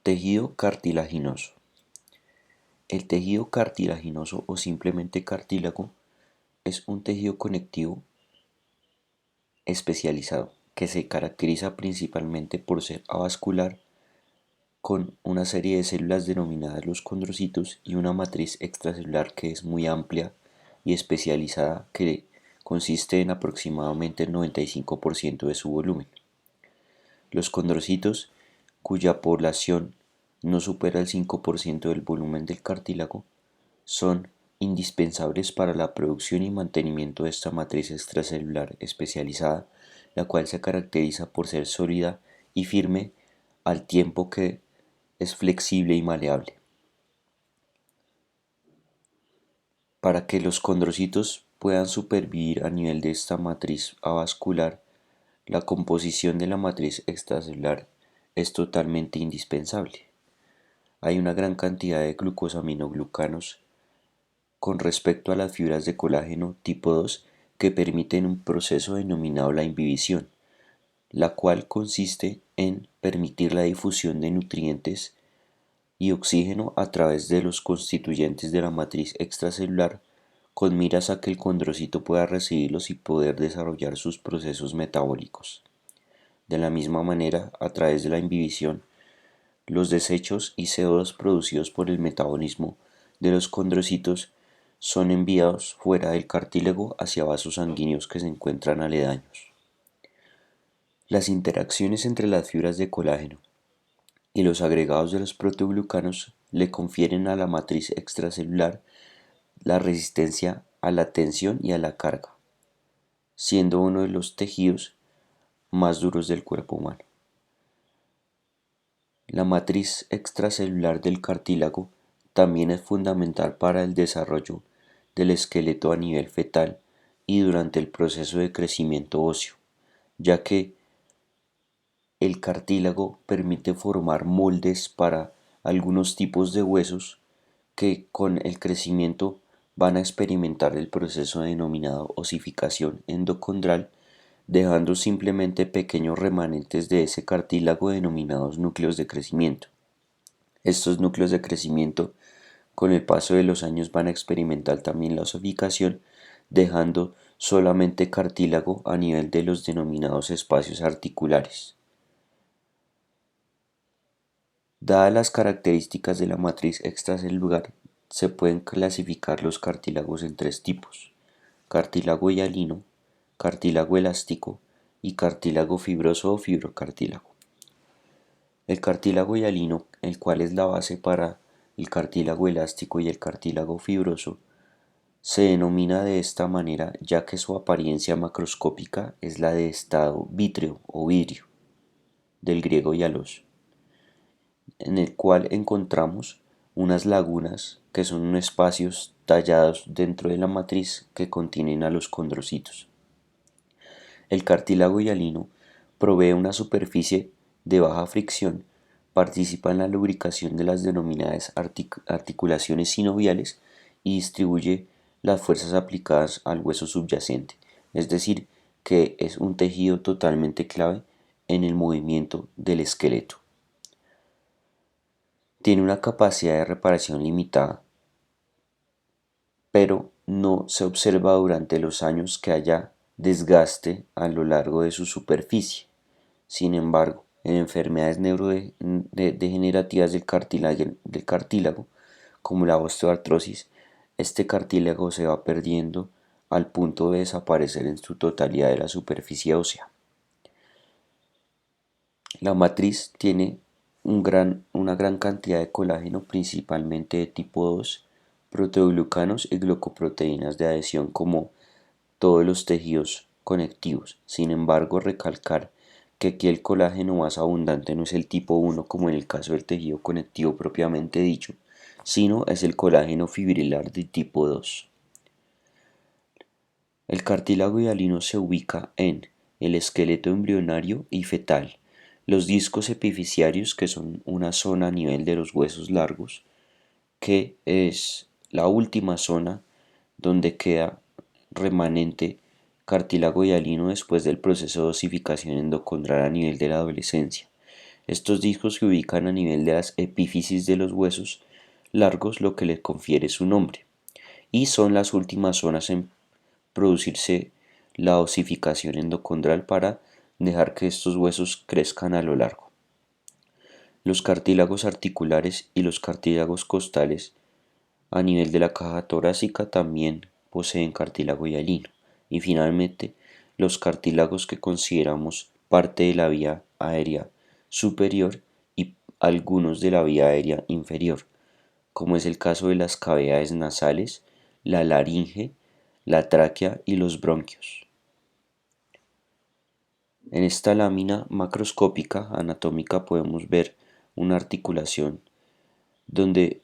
Tejido cartilaginoso. El tejido cartilaginoso o simplemente cartílago es un tejido conectivo especializado que se caracteriza principalmente por ser avascular con una serie de células denominadas los condrocitos y una matriz extracelular que es muy amplia y especializada que consiste en aproximadamente el 95% de su volumen. Los condrocitos, cuya población no supera el 5% del volumen del cartílago, son indispensables para la producción y mantenimiento de esta matriz extracelular especializada, la cual se caracteriza por ser sólida y firme al tiempo que es flexible y maleable. Para que los condrocitos puedan supervivir a nivel de esta matriz avascular, la composición de la matriz extracelular es totalmente indispensable. Hay una gran cantidad de glucosaminoglucanos con respecto a las fibras de colágeno tipo 2 que permiten un proceso denominado la inhibición, la cual consiste en permitir la difusión de nutrientes y oxígeno a través de los constituyentes de la matriz extracelular con miras a que el condrocito pueda recibirlos y poder desarrollar sus procesos metabólicos. De la misma manera, a través de la inhibición, los desechos y CO2 producidos por el metabolismo de los condrocitos son enviados fuera del cartílago hacia vasos sanguíneos que se encuentran aledaños. Las interacciones entre las fibras de colágeno y los agregados de los proteoglucanos le confieren a la matriz extracelular la resistencia a la tensión y a la carga, siendo uno de los tejidos más duros del cuerpo humano. La matriz extracelular del cartílago también es fundamental para el desarrollo del esqueleto a nivel fetal y durante el proceso de crecimiento óseo, ya que el cartílago permite formar moldes para algunos tipos de huesos que con el crecimiento van a experimentar el proceso denominado osificación endocondral, dejando simplemente pequeños remanentes de ese cartílago denominados núcleos de crecimiento. Estos núcleos de crecimiento con el paso de los años van a experimentar también la osificación, dejando solamente cartílago a nivel de los denominados espacios articulares. Dadas las características de la matriz extracelular, se pueden clasificar los cartílagos en tres tipos: cartílago hialino, cartílago elástico y cartílago fibroso o fibrocartílago. El cartílago hialino, el cual es la base para el cartílago elástico y el cartílago fibroso, se denomina de esta manera ya que su apariencia macroscópica es la de estado vítreo o vidrio, del griego hialos, en el cual encontramos unas lagunas que son espacios tallados dentro de la matriz que contienen a los condrocitos. El cartílago hialino provee una superficie de baja fricción, participa en la lubricación de las denominadas articulaciones sinoviales y distribuye las fuerzas aplicadas al hueso subyacente, es decir, que es un tejido totalmente clave en el movimiento del esqueleto. Tiene una capacidad de reparación limitada, pero no se observa durante los años que haya desgaste a lo largo de su superficie. Sin embargo, en enfermedades neurodegenerativas del cartílago, como la osteoartrosis, este cartílago se va perdiendo al punto de desaparecer en su totalidad de la superficie ósea. La matriz tiene una gran cantidad de colágeno, principalmente de tipo 2, proteoglucanos y glucoproteínas de adhesión como todos los tejidos conectivos. Sin embargo, recalcar que aquí el colágeno más abundante no es el tipo 1 como en el caso del tejido conectivo propiamente dicho, sino es el colágeno fibrilar de tipo 2. El cartílago hialino se ubica en el esqueleto embrionario y fetal, los discos epifisiarios, que son una zona a nivel de los huesos largos, que es la última zona donde queda remanente cartílago hialino después del proceso de osificación endocondral a nivel de la adolescencia. Estos discos se ubican a nivel de las epífisis de los huesos largos, lo que le confiere su nombre, y son las últimas zonas en producirse la osificación endocondral para dejar que estos huesos crezcan a lo largo. Los cartílagos articulares y los cartílagos costales a nivel de la caja torácica también poseen cartílago hialino. Y finalmente, los cartílagos que consideramos parte de la vía aérea superior y algunos de la vía aérea inferior, como es el caso de las cavidades nasales, la laringe, la tráquea y los bronquios. En esta lámina macroscópica anatómica podemos ver una articulación donde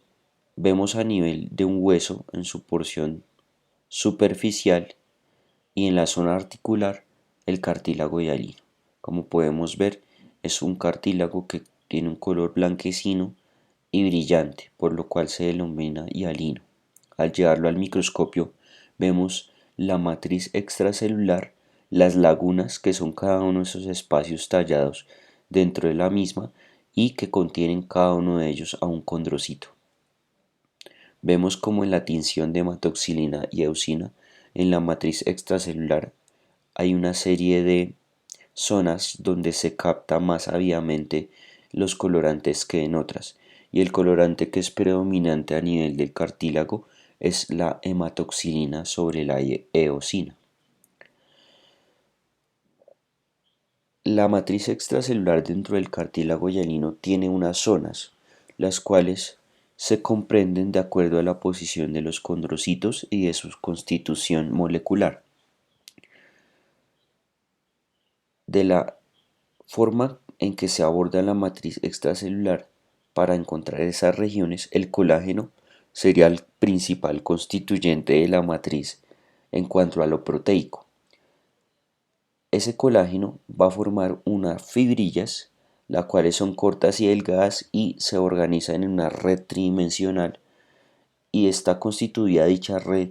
vemos a nivel de un hueso en su porción superficial y en la zona articular el cartílago hialino. Como podemos ver, es un cartílago que tiene un color blanquecino y brillante, por lo cual se denomina hialino. Al llevarlo al microscopio vemos la matriz extracelular, las lagunas que son cada uno de esos espacios tallados dentro de la misma y que contienen cada uno de ellos a un condrocito. Vemos como en la tinción de hematoxilina y eosina en la matriz extracelular hay una serie de zonas donde se capta más avidamente los colorantes que en otras, y el colorante que es predominante a nivel del cartílago es la hematoxilina sobre la eosina. La matriz extracelular dentro del cartílago hialino tiene unas zonas, las cuales se comprenden de acuerdo a la posición de los condrocitos y de su constitución molecular. De la forma en que se aborda la matriz extracelular para encontrar esas regiones, el colágeno sería el principal constituyente de la matriz en cuanto a lo proteico. Ese colágeno va a formar unas fibrillas, las cuales son cortas y delgadas y se organizan en una red tridimensional, y está constituida dicha red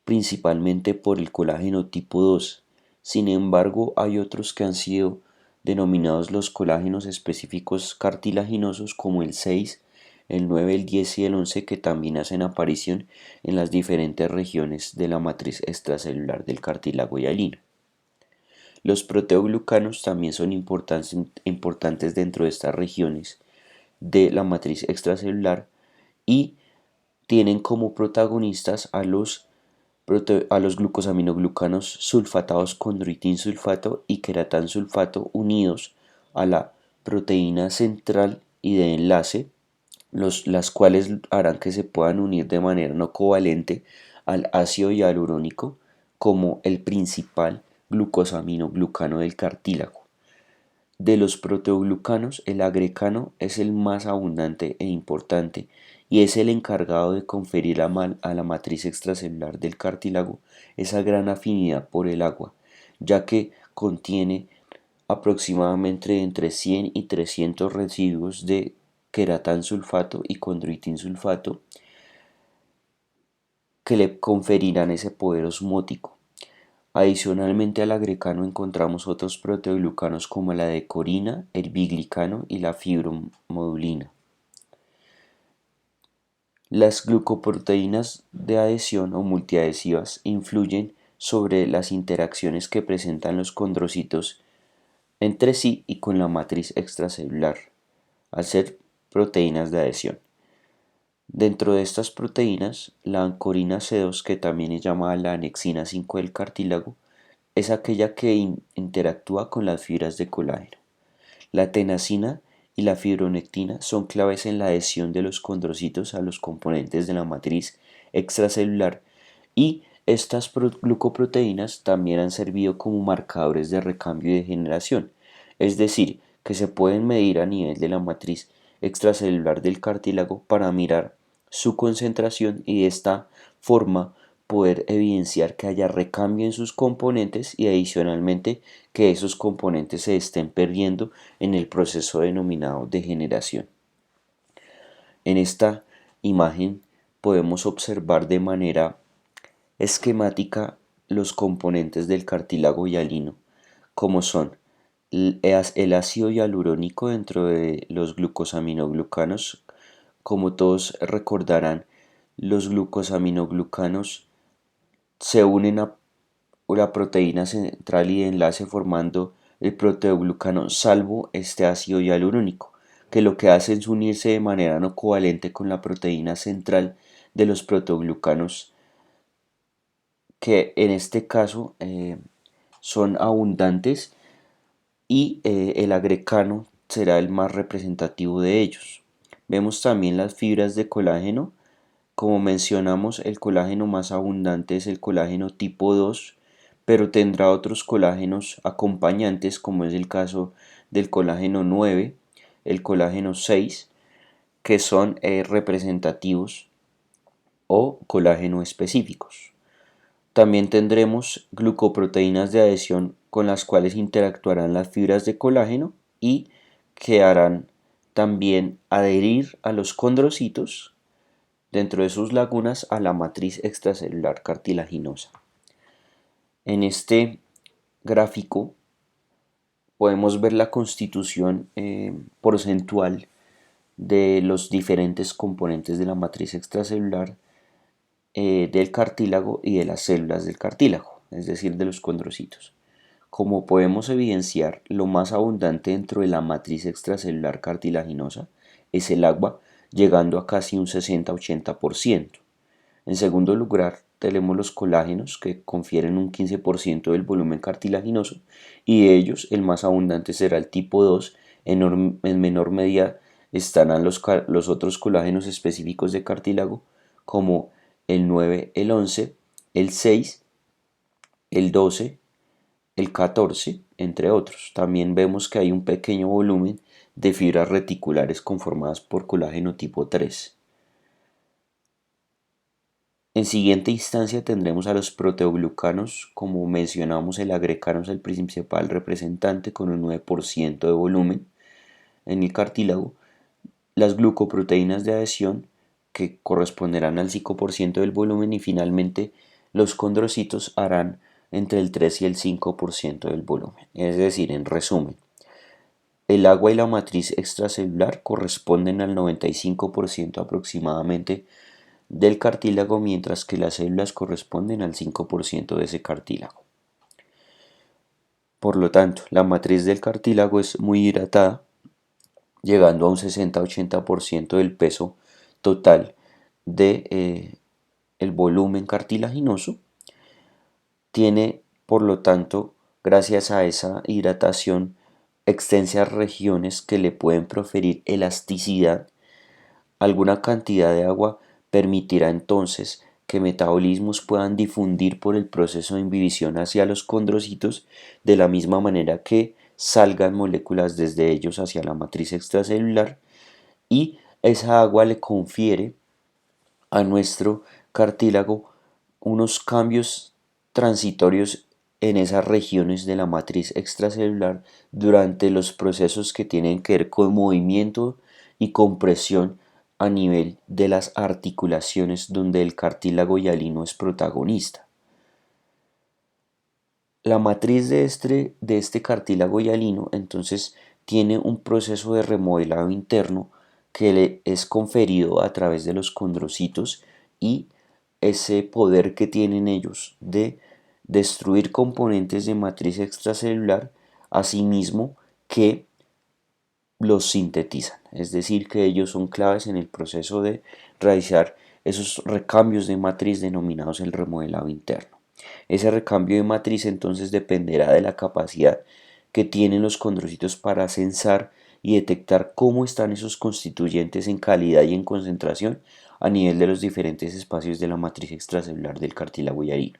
principalmente por el colágeno tipo 2. Sin embargo, hay otros que han sido denominados los colágenos específicos cartilaginosos como el 6, el 9, el 10 y el 11, que también hacen aparición en las diferentes regiones de la matriz extracelular del cartílago hialino. Los proteoglucanos también son importantes dentro de estas regiones de la matriz extracelular y tienen como protagonistas a los glucosaminoglucanos sulfatados con sulfato y sulfato unidos a la proteína central y de enlace, las cuales harán que se puedan unir de manera no covalente al ácido hialurónico como el principal glucosaminoglucano del cartílago. De los proteoglucanos, el agrecano es el más abundante e importante y es el encargado de conferir a la matriz extracelular del cartílago esa gran afinidad por el agua, ya que contiene aproximadamente entre 100 y 300 residuos de sulfato y sulfato que le conferirán ese poder osmótico. Adicionalmente al agrecano encontramos otros proteoglucanos como la decorina, el biglicano y la fibromodulina. Las glucoproteínas de adhesión o multiadhesivas influyen sobre las interacciones que presentan los condrocitos entre sí y con la matriz extracelular, al ser proteínas de adhesión. Dentro de estas proteínas, la ancorina C2, que también es llamada la anexina 5 del cartílago, es aquella que interactúa con las fibras de colágeno. La tenasina y la fibronectina son claves en la adhesión de los condrocitos a los componentes de la matriz extracelular, y estas glucoproteínas también han servido como marcadores de recambio y degeneración, es decir, que se pueden medir a nivel de la matriz extracelular del cartílago para mirar su concentración y de esta forma poder evidenciar que haya recambio en sus componentes y adicionalmente que esos componentes se estén perdiendo en el proceso denominado degeneración. En esta imagen podemos observar de manera esquemática los componentes del cartílago hialino, como son El ácido hialurónico dentro de los glucosaminoglucanos, como todos recordarán, los glucosaminoglucanos se unen a la proteína central y de enlace formando el proteoglucano salvo este ácido hialurónico, que lo que hace es unirse de manera no covalente con la proteína central de los proteoglucanos, que en este caso son abundantes, y el agrecano será el más representativo de ellos. Vemos también las fibras de colágeno. Como mencionamos, el colágeno más abundante es el colágeno tipo 2, pero tendrá otros colágenos acompañantes, como es el caso del colágeno 9, el colágeno 6, que son representativos o colágeno específicos. También tendremos glucoproteínas de adhesión con las cuales interactuarán las fibras de colágeno y que harán también adherir a los condrocitos dentro de sus lagunas a la matriz extracelular cartilaginosa. En este gráfico podemos ver la constitución porcentual de los diferentes componentes de la matriz extracelular del cartílago y de las células del cartílago, es decir, de los condrocitos. Como podemos evidenciar, lo más abundante dentro de la matriz extracelular cartilaginosa es el agua, llegando a casi un 60-80%. En segundo lugar, tenemos los colágenos, que confieren un 15% del volumen cartilaginoso, y de ellos el más abundante será el tipo 2. En menor medida estarán los otros colágenos específicos de cartílago, como el 9, el 11, el 6, el 12, el 14, entre otros. También vemos que hay un pequeño volumen de fibras reticulares conformadas por colágeno tipo 3. En siguiente instancia tendremos a los proteoglucanos. Como mencionamos, el agrecano es el principal representante con un 9% de volumen en el cartílago. Las glucoproteínas de adhesión, que corresponderán al 5% del volumen, y finalmente los condrocitos harán entre el 3 y el 5% del volumen. Es decir, en resumen, el agua y la matriz extracelular corresponden al 95% aproximadamente del cartílago, mientras que las células corresponden al 5% de ese cartílago. Por lo tanto, la matriz del cartílago es muy hidratada, llegando a un 60-80% del peso total de el volumen cartilaginoso. Tiene, por lo tanto, gracias a esa hidratación, extensas regiones que le pueden proferir elasticidad. Alguna cantidad de agua permitirá entonces que metabolismos puedan difundir por el proceso de inhibición hacia los condrocitos, de la misma manera que salgan moléculas desde ellos hacia la matriz extracelular, y esa agua le confiere a nuestro cartílago unos cambios transitorios en esas regiones de la matriz extracelular durante los procesos que tienen que ver con movimiento y compresión a nivel de las articulaciones, donde el cartílago hialino es protagonista. La matriz de este cartílago hialino entonces tiene un proceso de remodelado interno que le es conferido a través de los condrocitos, y ese poder que tienen ellos de destruir componentes de matriz extracelular, asimismo que los sintetizan, es decir, que ellos son claves en el proceso de realizar esos recambios de matriz denominados el remodelado interno. Ese recambio de matriz entonces dependerá de la capacidad que tienen los condrocitos para sensar y detectar cómo están esos constituyentes en calidad y en concentración a nivel de los diferentes espacios de la matriz extracelular del cartílago hialino.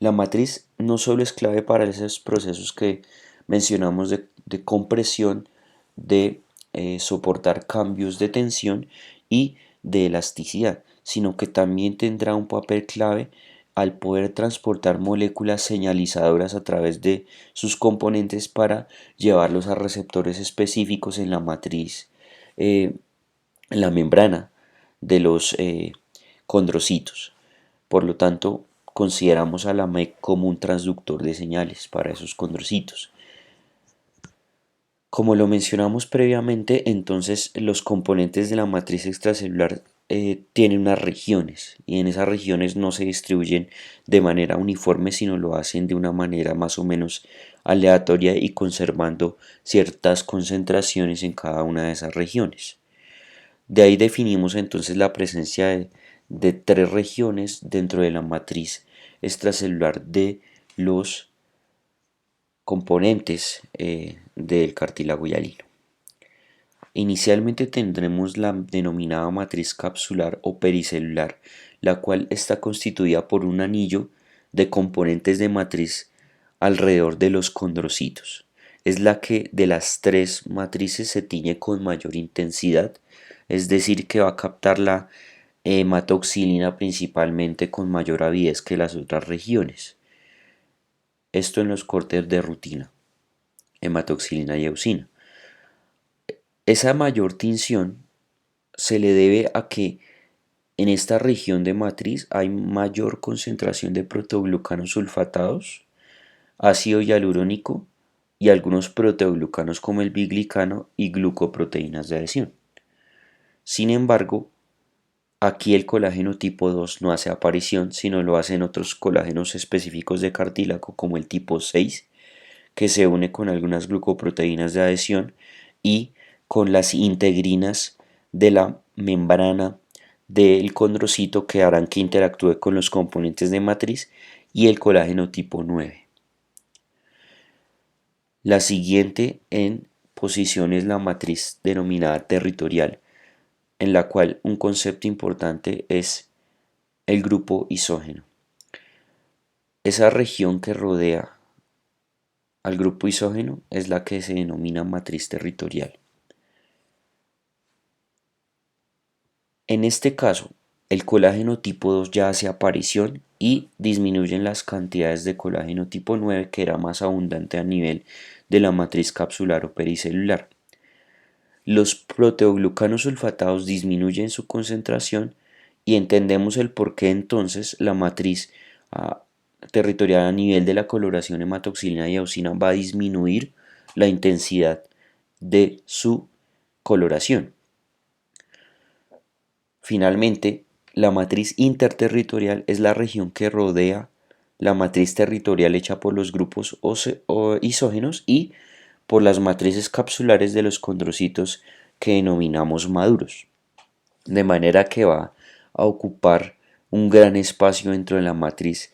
La matriz no solo es clave para esos procesos que mencionamos de compresión, de soportar cambios de tensión y de elasticidad, sino que también tendrá un papel clave al poder transportar moléculas señalizadoras a través de sus componentes para llevarlos a receptores específicos en la matriz, en la membrana de los condrocitos. Por lo tanto, consideramos a la MEC como un transductor de señales para esos condrocitos. Como lo mencionamos previamente, entonces los componentes de la matriz extracelular tienen unas regiones y en esas regiones no se distribuyen de manera uniforme, sino lo hacen de una manera más o menos aleatoria y conservando ciertas concentraciones en cada una de esas regiones. De ahí definimos entonces la presencia de tres regiones dentro de la matriz extracelular de los componentes del cartílago hialino. Inicialmente tendremos la denominada matriz capsular o pericelular, la cual está constituida por un anillo de componentes de matriz alrededor de los condrocitos. Es la que de las tres matrices se tiñe con mayor intensidad, es decir, que va a captar la hematoxilina principalmente con mayor avidez que las otras regiones. Esto en los cortes de rutina, hematoxilina y eosina. Esa mayor tinción se le debe a que en esta región de matriz hay mayor concentración de proteoglucanos sulfatados, ácido hialurónico y algunos proteoglucanos como el biglicano y glucoproteínas de adhesión. Sin embargo, aquí el colágeno tipo 2 no hace aparición, sino lo hacen otros colágenos específicos de cartílago como el tipo 6, que se une con algunas glucoproteínas de adhesión y con las integrinas de la membrana del condrocito que harán que interactúe con los componentes de matriz y el colágeno tipo 9. La siguiente en posición es la matriz denominada territorial, en la cual un concepto importante es el grupo isógeno. Esa región que rodea al grupo isógeno es la que se denomina matriz territorial. En este caso, el colágeno tipo 2 ya hace aparición y disminuyen las cantidades de colágeno tipo 9 que era más abundante a nivel de la matriz capsular o pericelular. Los proteoglucanos sulfatados disminuyen su concentración y entendemos el por qué entonces la matriz territorial a nivel de la coloración hematoxilina y eosina va a disminuir la intensidad de su coloración. Finalmente, la matriz interterritorial es la región que rodea la matriz territorial hecha por los grupos isógenos y por las matrices capsulares de los condrocitos que denominamos maduros, de manera que va a ocupar un gran espacio dentro de la matriz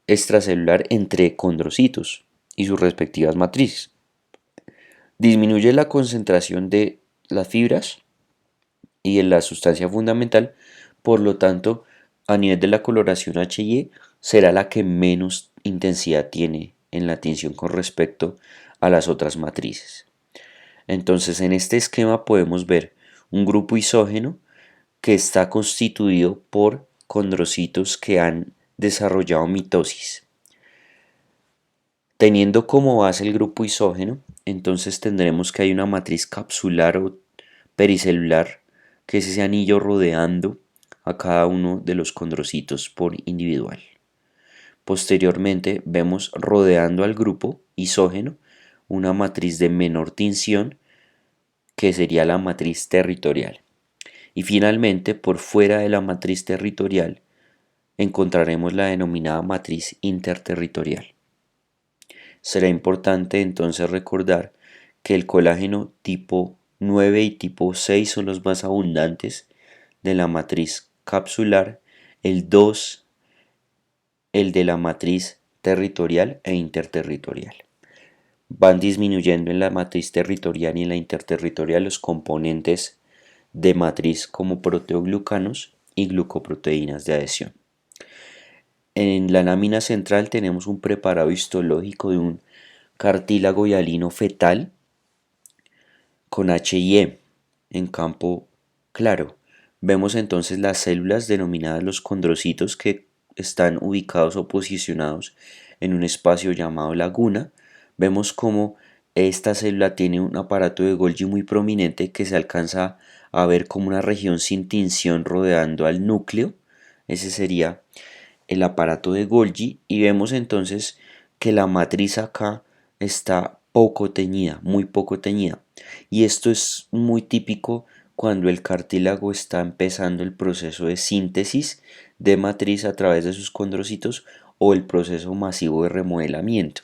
extracelular entre condrocitos y sus respectivas matrices. Disminuye la concentración de las fibras y en la sustancia fundamental, por lo tanto, a nivel de la coloración HY será la que menos intensidad tiene en la tinción con respecto a las otras matrices. Entonces, en este esquema podemos ver un grupo isógeno que está constituido por condrocitos que han desarrollado mitosis. Teniendo como base el grupo isógeno, entonces tendremos que hay una matriz capsular o pericelular, que es ese anillo rodeando a cada uno de los condrocitos por individual. Posteriormente vemos rodeando al grupo isógeno una matriz de menor tinción, que sería la matriz territorial. Y finalmente, por fuera de la matriz territorial, encontraremos la denominada matriz interterritorial. Será importante entonces recordar que el colágeno tipo 9 y tipo 6 son los más abundantes de la matriz capsular, el 2 el de la matriz territorial e interterritorial. Van disminuyendo en la matriz territorial y en la interterritorial los componentes de matriz como proteoglucanos y glucoproteínas de adhesión. En la lámina central tenemos un preparado histológico de un cartílago hialino fetal con HIE en campo claro. Vemos entonces las células denominadas los condrocitos que están ubicados o posicionados en un espacio llamado laguna. Vemos como esta célula tiene un aparato de Golgi muy prominente que se alcanza a ver como una región sin tinción rodeando al núcleo. Ese sería el aparato de Golgi y vemos entonces que la matriz acá está poco teñida, muy poco teñida. Y esto es muy típico cuando el cartílago está empezando el proceso de síntesis de matriz a través de sus condrocitos o el proceso masivo de remodelamiento,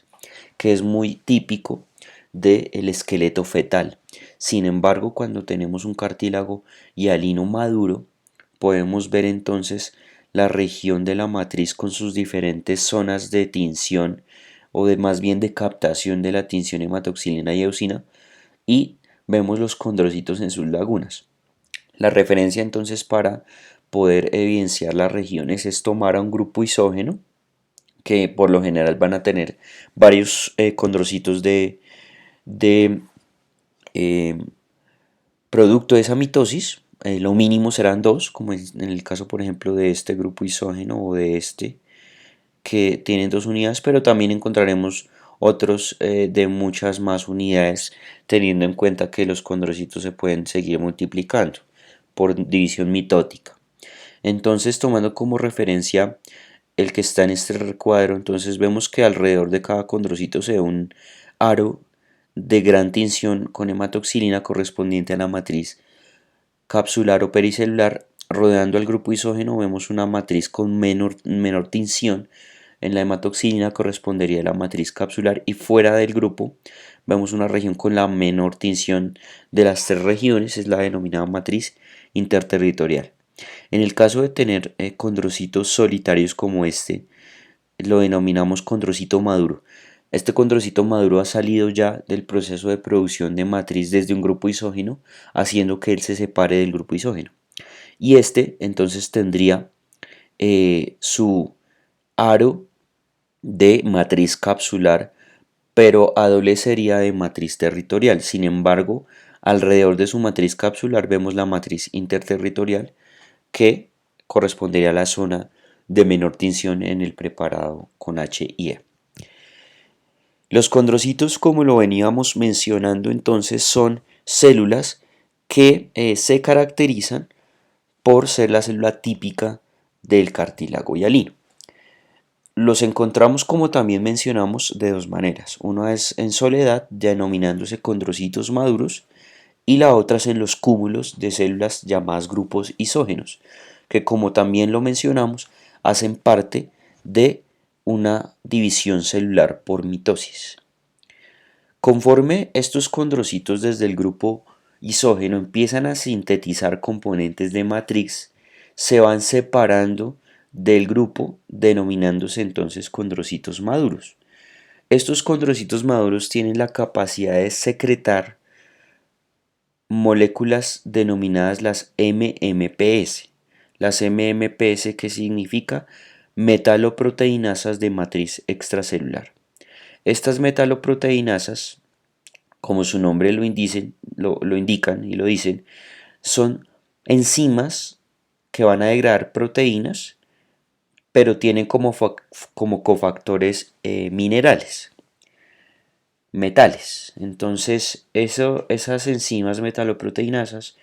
que es muy típico del esqueleto fetal. Sin embargo, cuando tenemos un cartílago hialino maduro, podemos ver entonces la región de la matriz con sus diferentes zonas de tinción o de más bien de captación de la tinción hematoxilina y eosina, y vemos los condrocitos en sus lagunas. La referencia entonces para poder evidenciar las regiones es tomar a un grupo isógeno que por lo general van a tener varios condrocitos de eh, producto de esa mitosis. Lo mínimo serán dos, como en el caso por ejemplo de este grupo isógeno o de este, que tienen dos unidades, pero también encontraremos otros de muchas más unidades, teniendo en cuenta que los condrocitos se pueden seguir multiplicando por división mitótica. Entonces, tomando como referencia el que está en este recuadro, entonces vemos que alrededor de cada condrocito se ve un aro de gran tinción con hematoxilina correspondiente a la matriz capsular o pericelular. Rodeando al grupo isógeno vemos una matriz con menor tinción. En la hematoxilina correspondería a la matriz capsular, y fuera del grupo vemos una región con la menor tinción de las tres regiones, es la denominada matriz interterritorial. En el caso de tener condrocitos solitarios como este, lo denominamos condrocito maduro. Este condrocito maduro ha salido ya del proceso de producción de matriz desde un grupo isógeno, haciendo que él se separe del grupo isógeno. Y este entonces tendría su aro de matriz capsular, pero adolecería de matriz territorial. Sin embargo, alrededor de su matriz capsular vemos la matriz interterritorial, que correspondería a la zona de menor tinción en el preparado con H y E. Los condrocitos, como lo veníamos mencionando entonces, son células que se caracterizan por ser la célula típica del cartílago hialino. Los encontramos, como también mencionamos, de dos maneras. Una es en soledad, denominándose condrocitos maduros, y la otra es en los cúmulos de células llamadas grupos isógenos, que como también lo mencionamos, hacen parte de una división celular por mitosis. Conforme estos condrocitos desde el grupo isógeno empiezan a sintetizar componentes de matriz, se van separando del grupo, denominándose entonces condrocitos maduros. Estos condrocitos maduros tienen la capacidad de secretar moléculas denominadas las MMPs. Las MMPs, ¿qué significa? Metaloproteinasas de matriz extracelular. Estas metaloproteinasas, como su nombre lo indican y lo dicen, son enzimas que van a degradar proteínas, pero tienen como cofactores minerales, metales. Entonces, esas enzimas metaloproteinasas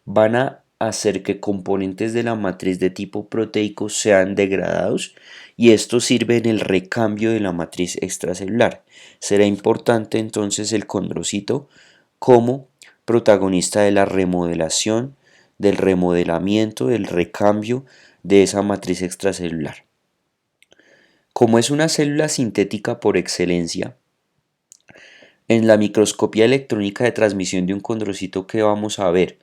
van a hacer que componentes de la matriz de tipo proteico sean degradados, y esto sirve en el recambio de la matriz extracelular. Será importante entonces el condrocito como protagonista de la remodelación, del remodelamiento, del recambio de esa matriz extracelular. Como es una célula sintética por excelencia, en la microscopía electrónica de transmisión de un condrocito, que vamos a ver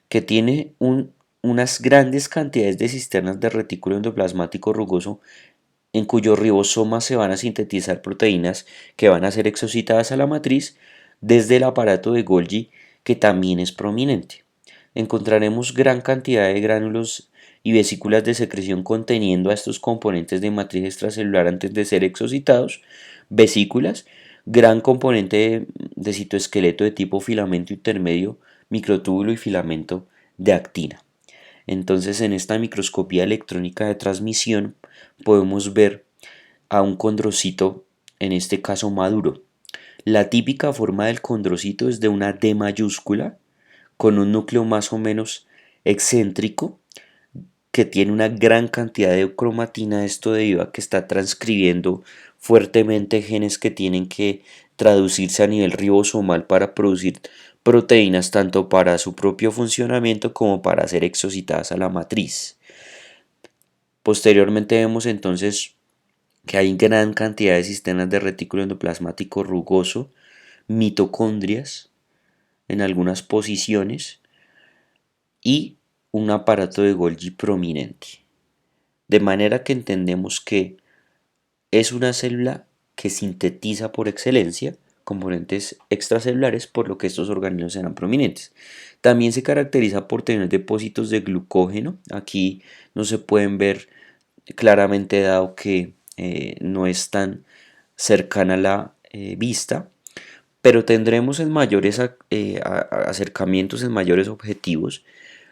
que tiene unas grandes cantidades de cisternas de retículo endoplasmático rugoso, en cuyos ribosomas se van a sintetizar proteínas que van a ser exocitadas a la matriz desde el aparato de Golgi, que también es prominente. Encontraremos gran cantidad de gránulos y vesículas de secreción conteniendo a estos componentes de matriz extracelular antes de ser exocitados, vesículas, gran componente de citoesqueleto de tipo filamento intermedio, microtúbulo y filamento de actina. Entonces, en esta microscopía electrónica de transmisión podemos ver a un condrocito, en este caso maduro. La típica forma del condrocito es de una D mayúscula, con un núcleo más o menos excéntrico, que tiene una gran cantidad de cromatina, esto debido a que está transcribiendo fuertemente genes que tienen que traducirse a nivel ribosomal para producir proteínas tanto para su propio funcionamiento como para ser exocitadas a la matriz. Posteriormente vemos entonces que hay gran cantidad de sistemas de retículo endoplasmático rugoso, mitocondrias en algunas posiciones y un aparato de Golgi prominente. De manera que entendemos que es una célula que sintetiza por excelencia componentes extracelulares, por lo que estos organismos serán prominentes. También se caracteriza por tener depósitos de glucógeno. Aquí no se pueden ver claramente dado que no es tan cercana a la vista, pero tendremos en mayores acercamientos, en mayores objetivos,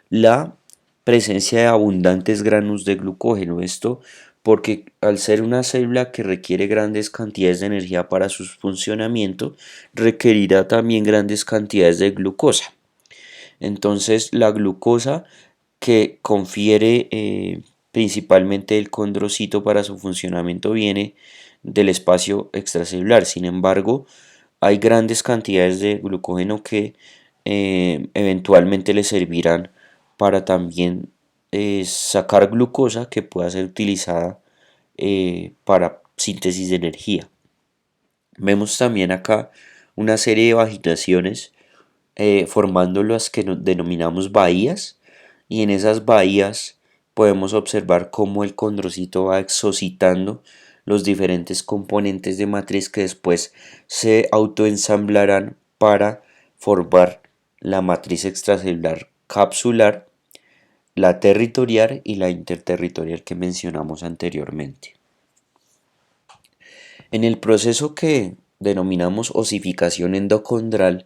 la presencia de abundantes granos de glucógeno. Esto porque al ser una célula que requiere grandes cantidades de energía para su funcionamiento, requerirá también grandes cantidades de glucosa. Entonces la glucosa que confiere principalmente el condrocito para su funcionamiento viene del espacio extracelular. Sin embargo, hay grandes cantidades de glucógeno que eventualmente le servirán para también sacar glucosa que pueda ser utilizada para síntesis de energía. Vemos también acá una serie de vaginaciones formando las que denominamos bahías, y en esas bahías podemos observar cómo el condrocito va exocitando los diferentes componentes de matriz que después se autoensamblarán para formar la matriz extracelular capsular, la territorial y la interterritorial que mencionamos anteriormente. En el proceso que denominamos osificación endocondral,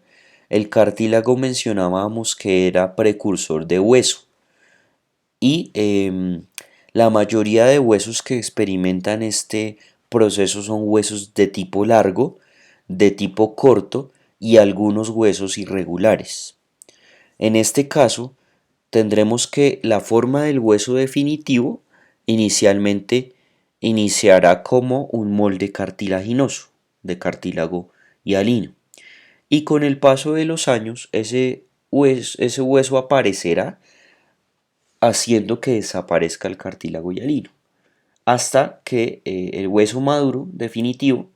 el cartílago mencionábamos que era precursor de hueso, y la mayoría de huesos que experimentan este proceso son huesos de tipo largo, de tipo corto y algunos huesos irregulares. En este caso, tendremos que la forma del hueso definitivo inicialmente iniciará como un molde cartilaginoso de cartílago hialino, y con el paso de los años ese hueso aparecerá haciendo que desaparezca el cartílago hialino, hasta que el hueso maduro definitivo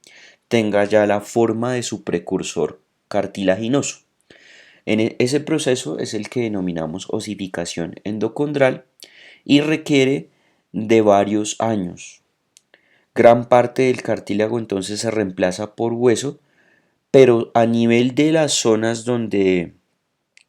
tenga ya la forma de su precursor cartilaginoso. Ese proceso es el que denominamos osificación endocondral y requiere de varios años. Gran parte del cartílago entonces se reemplaza por hueso, pero a nivel de las zonas donde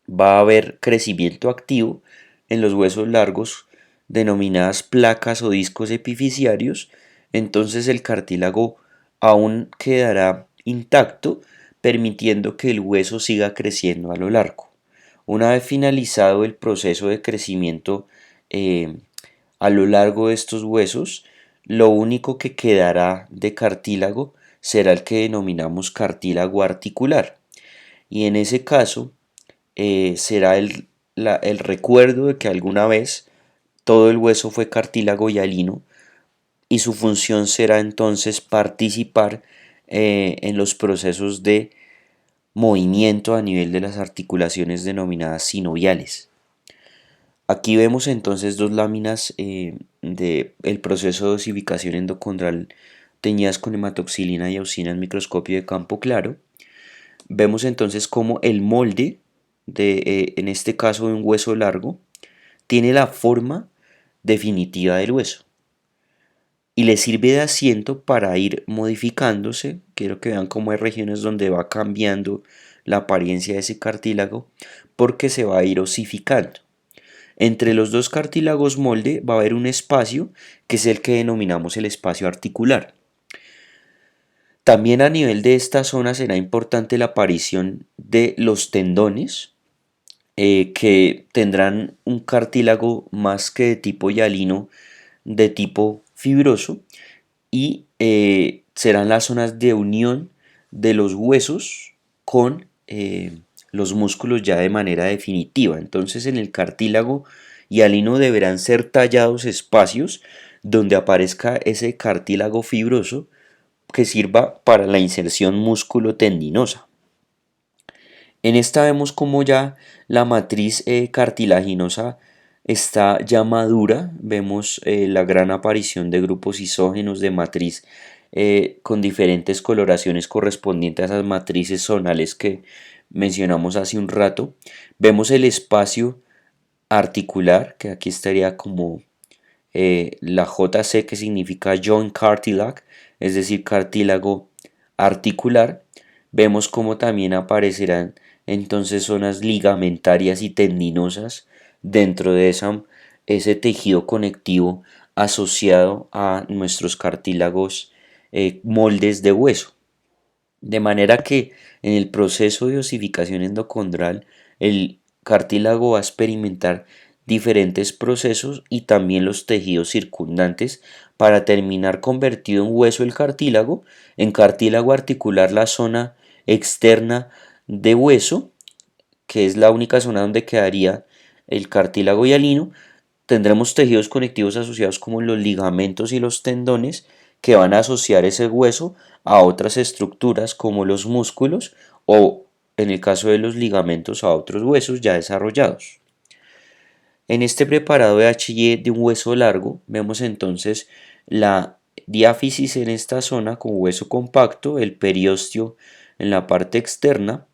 va a haber crecimiento activo, en los huesos largos denominadas placas o discos epifisiarios, entonces el cartílago aún quedará intacto, permitiendo que el hueso siga creciendo a lo largo. Una vez finalizado el proceso de crecimiento a lo largo de estos huesos, lo único que quedará de cartílago será el que denominamos cartílago articular, y en ese caso será el recuerdo de que alguna vez todo el hueso fue cartílago hialino, y su función será entonces participar en los procesos de movimiento a nivel de las articulaciones denominadas sinoviales. Aquí vemos entonces dos láminas del proceso de osificación endocondral teñidas con hematoxilina y auxina en microscopio de campo claro. Vemos entonces cómo el molde en este caso de un hueso largo, tiene la forma definitiva del hueso y le sirve de asiento para ir modificándose. Quiero que vean cómo hay regiones donde va cambiando la apariencia de ese cartílago porque se va a ir osificando. Entre los dos cartílagos molde va a haber un espacio que es el que denominamos el espacio articular. También a nivel de esta zona será importante la aparición de los tendones, que tendrán un cartílago más que de tipo hialino, de tipo fibroso, y serán las zonas de unión de los huesos con los músculos ya de manera definitiva. Entonces en el cartílago hialino deberán ser tallados espacios donde aparezca ese cartílago fibroso que sirva para la inserción músculo-tendinosa. En esta vemos como ya la matriz cartilaginosa está ya madura, vemos la gran aparición de grupos isógenos de matriz con diferentes coloraciones correspondientes a esas matrices zonales que mencionamos hace un rato. Vemos el espacio articular, que aquí estaría como la JC, que significa joint cartilage, es decir, cartílago articular. Vemos como también aparecerán entonces zonas ligamentarias y tendinosas dentro de ese tejido conectivo asociado a nuestros cartílagos moldes de hueso. De manera que en el proceso de osificación endocondral el cartílago va a experimentar diferentes procesos y también los tejidos circundantes para terminar convertido en hueso el cartílago, en cartílago articular la zona externa de hueso, que es la única zona donde quedaría el cartílago hialino. Tendremos tejidos conectivos asociados como los ligamentos y los tendones que van a asociar ese hueso a otras estructuras como los músculos o en el caso de los ligamentos a otros huesos ya desarrollados. En este preparado de H&E de un hueso largo vemos entonces la diáfisis en esta zona con hueso compacto, el periósteo en la parte externa,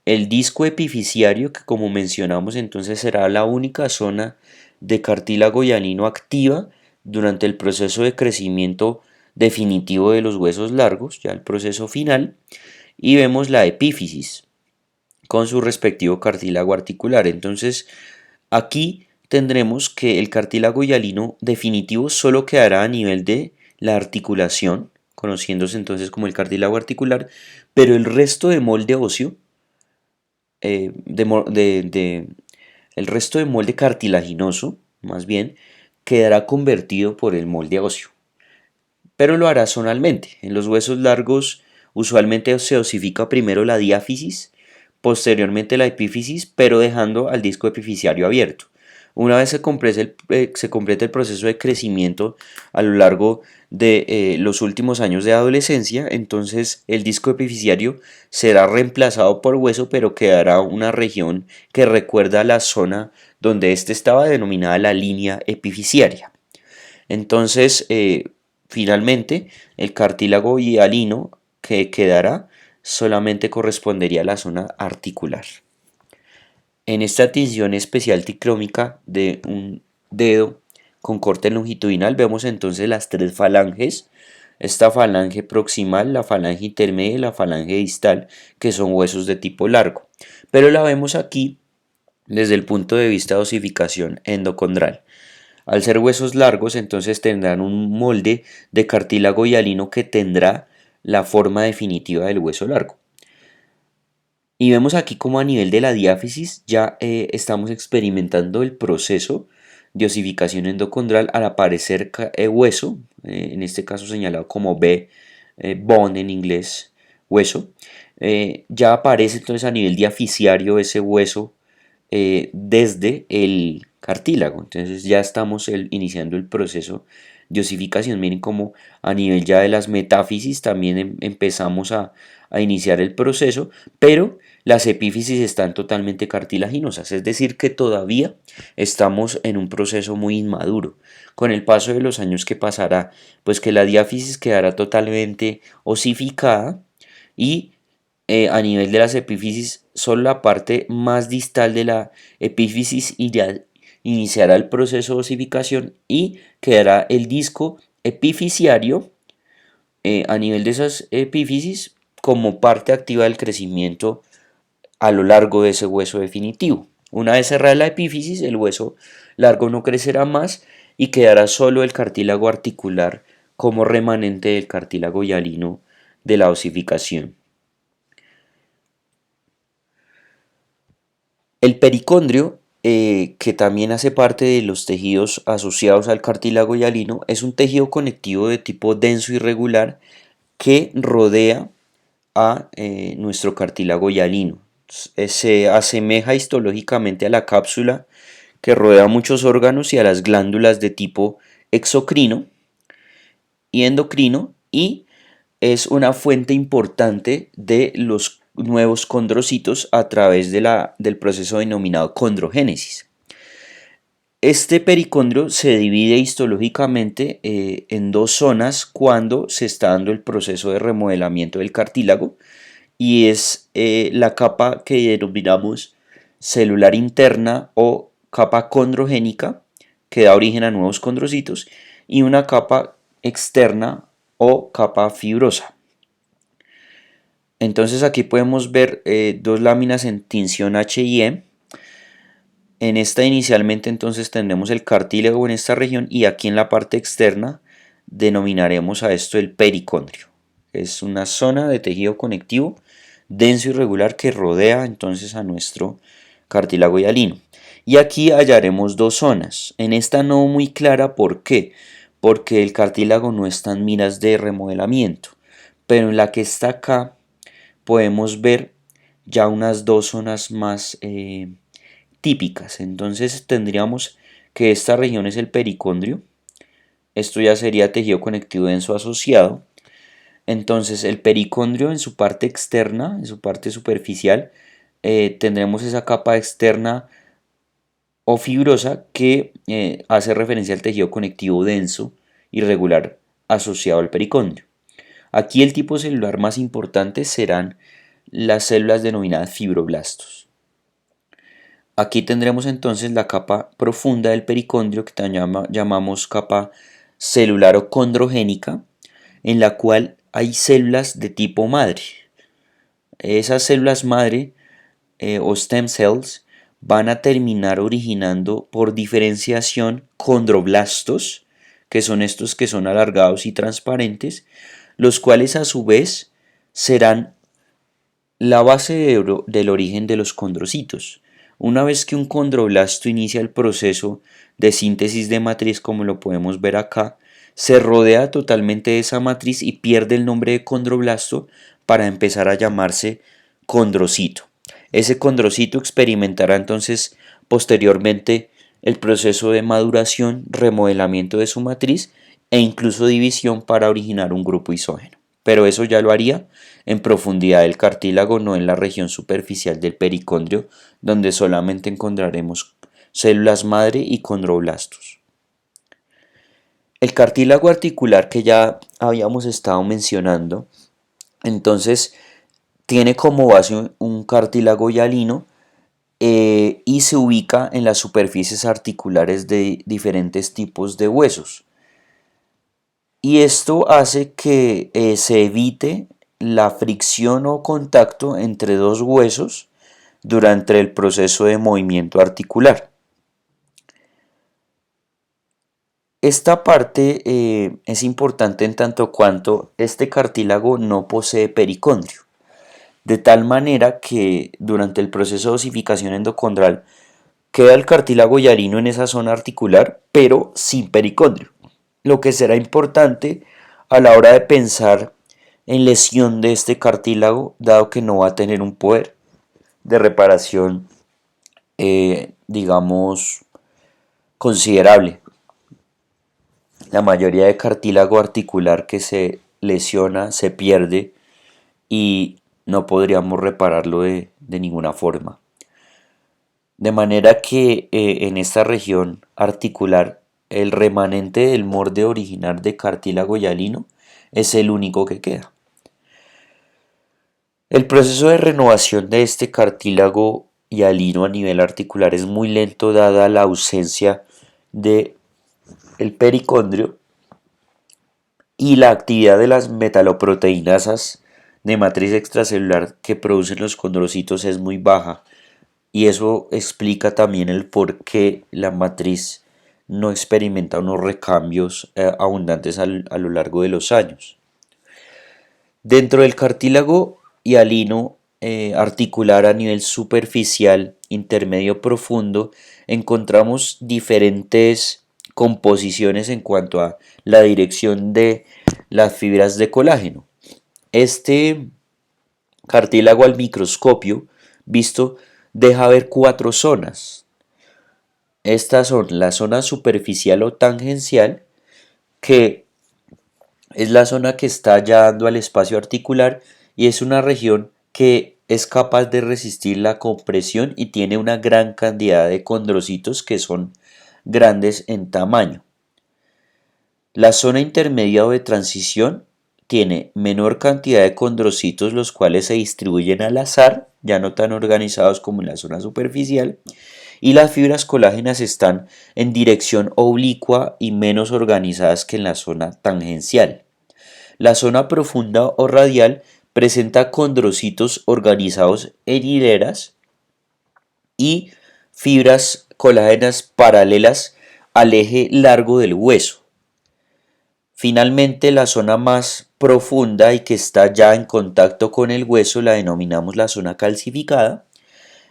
el disco epifisiario, que como mencionamos entonces será la única zona de cartílago hialino activa durante el proceso de crecimiento definitivo de los huesos largos, ya el proceso final, y vemos la epífisis con su respectivo cartílago articular. Entonces aquí tendremos que el cartílago hialino definitivo solo quedará a nivel de la articulación, conociéndose entonces como el cartílago articular, pero el resto de molde óseo el resto de molde cartilaginoso, más bien, quedará convertido por el molde óseo, pero lo hará zonalmente. En los huesos largos usualmente se osifica primero la diáfisis, posteriormente la epífisis, pero dejando al disco epifisiario abierto. Una vez se complete el proceso de crecimiento a lo largo de los últimos años de adolescencia, entonces el disco epifisiario será reemplazado por hueso, pero quedará una región que recuerda la zona donde éste estaba, denominada la línea epifisiaria. Entonces, finalmente, el cartílago hialino que quedará solamente correspondería a la zona articular. En esta tinción especial tricrómica de un dedo con corte longitudinal vemos entonces las tres falanges, esta falange proximal, la falange intermedia y la falange distal, que son huesos de tipo largo, pero la vemos aquí desde el punto de vista de osificación endocondral. Al ser huesos largos, entonces tendrán un molde de cartílago hialino que tendrá la forma definitiva del hueso largo. Y vemos aquí como a nivel de la diáfisis ya estamos experimentando el proceso de osificación endocondral al aparecer hueso, en este caso señalado como bone en inglés, hueso. Ya aparece entonces a nivel diafisiario ese hueso desde el cartílago. Entonces ya estamos iniciando el proceso de osificación. Miren como a nivel ya de las metáfisis también empezamos a iniciar el proceso, pero las epífisis están totalmente cartilaginosas, es decir que todavía estamos en un proceso muy inmaduro. Con el paso de los años, que pasará, pues que la diáfisis quedará totalmente osificada y a nivel de las epífisis solo la parte más distal de la epífisis iniciará el proceso de osificación y quedará el disco epifisiario a nivel de esas epífisis como parte activa del crecimiento a lo largo de ese hueso definitivo. Una vez cerrada la epífisis, el hueso largo no crecerá más y quedará solo el cartílago articular como remanente del cartílago hialino de la osificación. El pericondrio, que también hace parte de los tejidos asociados al cartílago hialino, es un tejido conectivo de tipo denso y regular que rodea a nuestro cartílago hialino. Se asemeja histológicamente a la cápsula que rodea muchos órganos y a las glándulas de tipo exocrino y endocrino, y es una fuente importante de los nuevos condrocitos a través del proceso denominado condrogénesis. Este pericondrio se divide histológicamente en dos zonas cuando se está dando el proceso de remodelamiento del cartílago, y es la capa que denominamos celular interna o capa condrogénica, que da origen a nuevos condrocitos, y una capa externa o capa fibrosa. Entonces aquí podemos ver dos láminas en tinción H y E. En esta inicialmente entonces tendremos el cartílago en esta región, y aquí en la parte externa denominaremos a esto el pericondrio. Es una zona de tejido conectivo denso y regular que rodea entonces a nuestro cartílago hialino. Y aquí hallaremos dos zonas. En esta no muy clara, ¿por qué? Porque el cartílago no está en miras de remodelamiento, pero en la que está acá podemos ver ya unas dos zonas más típicas. Entonces tendríamos que esta región es el pericondrio. Esto ya sería tejido conectivo denso asociado. Entonces el pericondrio en su parte externa, en su parte superficial, tendremos esa capa externa o fibrosa que hace referencia al tejido conectivo denso y regular asociado al pericondrio. Aquí el tipo celular más importante serán las células denominadas fibroblastos. Aquí tendremos entonces la capa profunda del pericondrio, que llamamos capa celular o condrogénica, en la cual hay células de tipo madre. Esas células madre o stem cells van a terminar originando por diferenciación condroblastos, que son estos que son alargados y transparentes, los cuales a su vez serán la base del origen de los condrocitos. Una vez que un condroblasto inicia el proceso de síntesis de matriz, como lo podemos ver acá, se rodea totalmente de esa matriz y pierde el nombre de condroblasto para empezar a llamarse condrocito. Ese condrocito experimentará entonces posteriormente el proceso de maduración, remodelamiento de su matriz e incluso división para originar un grupo isógeno. Pero eso ya lo haría en profundidad del cartílago, no en la región superficial del pericondrio, donde solamente encontraremos células madre y condroblastos. El cartílago articular que ya habíamos estado mencionando, entonces tiene como base un cartílago hialino y se ubica en las superficies articulares de diferentes tipos de huesos. Y esto hace que se evite la fricción o contacto entre dos huesos durante el proceso de movimiento articular. Esta parte es importante en tanto cuanto este cartílago no posee pericondrio, de tal manera que durante el proceso de osificación endocondral queda el cartílago hialino en esa zona articular, pero sin pericondrio, lo que será importante a la hora de pensar en lesión de este cartílago, dado que no va a tener un poder de reparación, digamos, considerable. La mayoría de cartílago articular que se lesiona se pierde y no podríamos repararlo de ninguna forma. De manera que en esta región articular el remanente del molde original de cartílago hialino es el único que queda. El proceso de renovación de este cartílago hialino a nivel articular es muy lento dada la ausencia de el pericondrio y la actividad de las metaloproteinasas de matriz extracelular que producen los condrocitos es muy baja, y eso explica también el por qué la matriz no experimenta unos recambios abundantes a lo largo de los años. Dentro del cartílago hialino articular a nivel superficial, intermedio, profundo, encontramos diferentes composiciones en cuanto a la dirección de las fibras de colágeno. Este cartílago al microscopio visto deja ver cuatro zonas. Estas son la zona superficial o tangencial, que Es la zona que está ya dando al espacio articular y es una región que es capaz de resistir la compresión y tiene una gran cantidad de condrocitos que son grandes en tamaño. La zona intermedia o de transición tiene menor cantidad de condrocitos, los cuales se distribuyen al azar, ya no tan organizados como en la zona superficial, y las fibras colágenas están en dirección oblicua y menos organizadas que en la zona tangencial. La zona profunda o radial presenta condrocitos organizados en hileras y fibras colágenas paralelas al eje largo del hueso. Finalmente, la zona más profunda y que está ya en contacto con el hueso la denominamos la zona calcificada,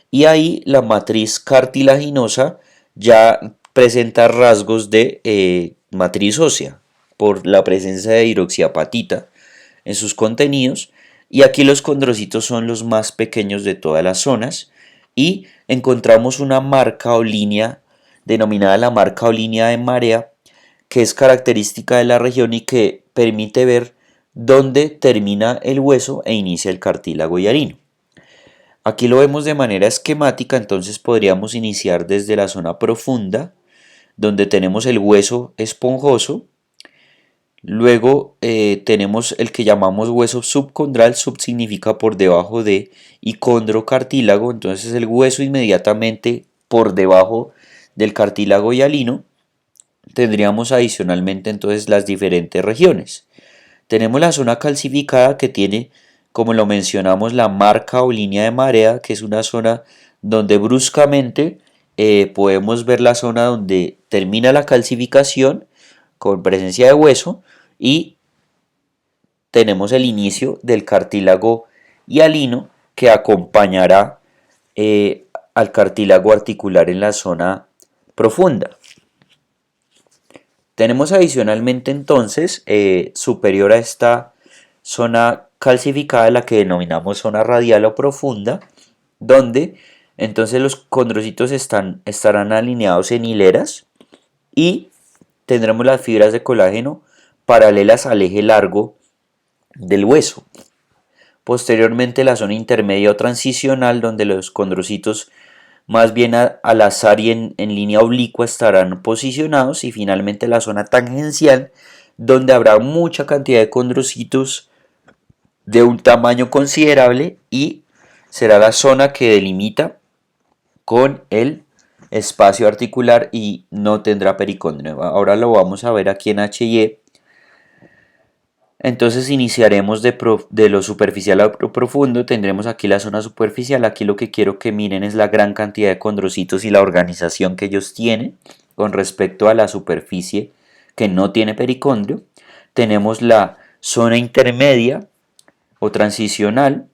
y ahí la matriz cartilaginosa ya presenta rasgos de matriz ósea por la presencia de hidroxiapatita en sus contenidos, y aquí los condrocitos son los más pequeños de todas las zonas y encontramos una marca o línea denominada la marca o línea de marea, que es característica de la región y que permite ver dónde termina el hueso e inicia el cartílago hialino. Aquí lo vemos de manera esquemática, entonces podríamos iniciar desde la zona profunda, donde tenemos el hueso esponjoso. Luego tenemos el que llamamos hueso subcondral, sub significa por debajo de, y condro cartílago, entonces el hueso inmediatamente por debajo del cartílago hialino. Tendríamos adicionalmente entonces las diferentes regiones. Tenemos la zona calcificada que tiene, como lo mencionamos, la marca o línea de marea, que es una zona donde bruscamente podemos ver la zona donde termina la calcificación con presencia de hueso y tenemos el inicio del cartílago hialino que acompañará al cartílago articular en la zona profunda. Tenemos adicionalmente entonces superior a esta zona calcificada, la que denominamos zona radial o profunda, donde entonces los condrocitos estarán alineados en hileras y tendremos las fibras de colágeno paralelas al eje largo del hueso. Posteriormente la zona intermedia o transicional, donde los condrocitos más bien al azar y en línea oblicua estarán posicionados, y finalmente la zona tangencial, donde habrá mucha cantidad de condrocitos de un tamaño considerable y será la zona que delimita con el espacio articular y no tendrá pericondrio. Ahora lo vamos a ver aquí en HY. Entonces iniciaremos de lo superficial a lo profundo. Tendremos aquí la zona superficial. Aquí lo que quiero que miren es la gran cantidad de condrocitos y la organización que ellos tienen con respecto a la superficie que no tiene pericondrio. Tenemos la zona intermedia o transicional,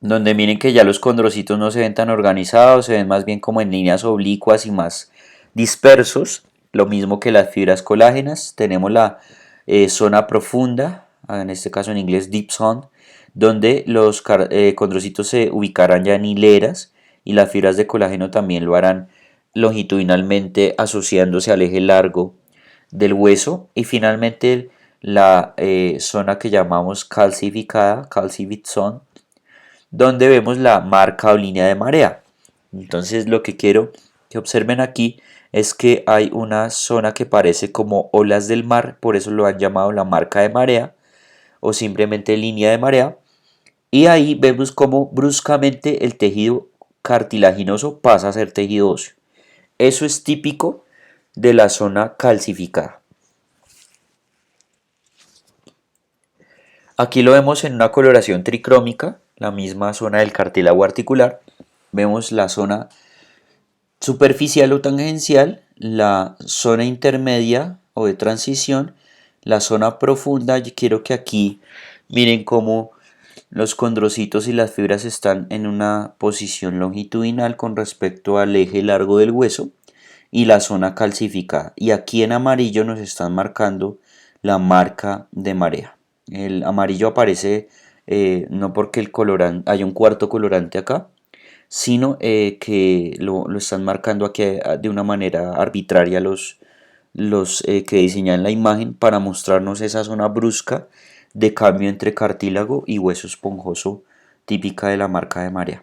donde miren que ya los condrocitos no se ven tan organizados, se ven más bien como en líneas oblicuas y más dispersos, lo mismo que las fibras colágenas. Tenemos la zona profunda, en este caso en inglés deep zone, donde los condrocitos se ubicarán ya en hileras y las fibras de colágeno también lo harán longitudinalmente asociándose al eje largo del hueso. Y finalmente la zona que llamamos calcificada, calcified zone, donde vemos la marca o línea de marea. Entonces lo que quiero que observen aquí es que hay una zona que parece como olas del mar, por eso lo han llamado la marca de marea o simplemente línea de marea, y ahí vemos como bruscamente el tejido cartilaginoso pasa a ser tejido óseo. Eso es típico de la zona calcificada. Aquí lo vemos en una coloración tricrómica, la misma zona del cartílago articular. Vemos la zona superficial o tangencial, la zona intermedia o de transición, la zona profunda. Yo quiero que aquí miren cómo los condrocitos y las fibras están en una posición longitudinal con respecto al eje largo del hueso, y la zona calcificada. Y aquí en amarillo nos están marcando la marca de marea. El amarillo aparece no porque el colorante, hay un cuarto colorante acá, sino que lo están marcando aquí de una manera arbitraria los que diseñan la imagen para mostrarnos esa zona brusca de cambio entre cartílago y hueso esponjoso típica de la marca de Marea.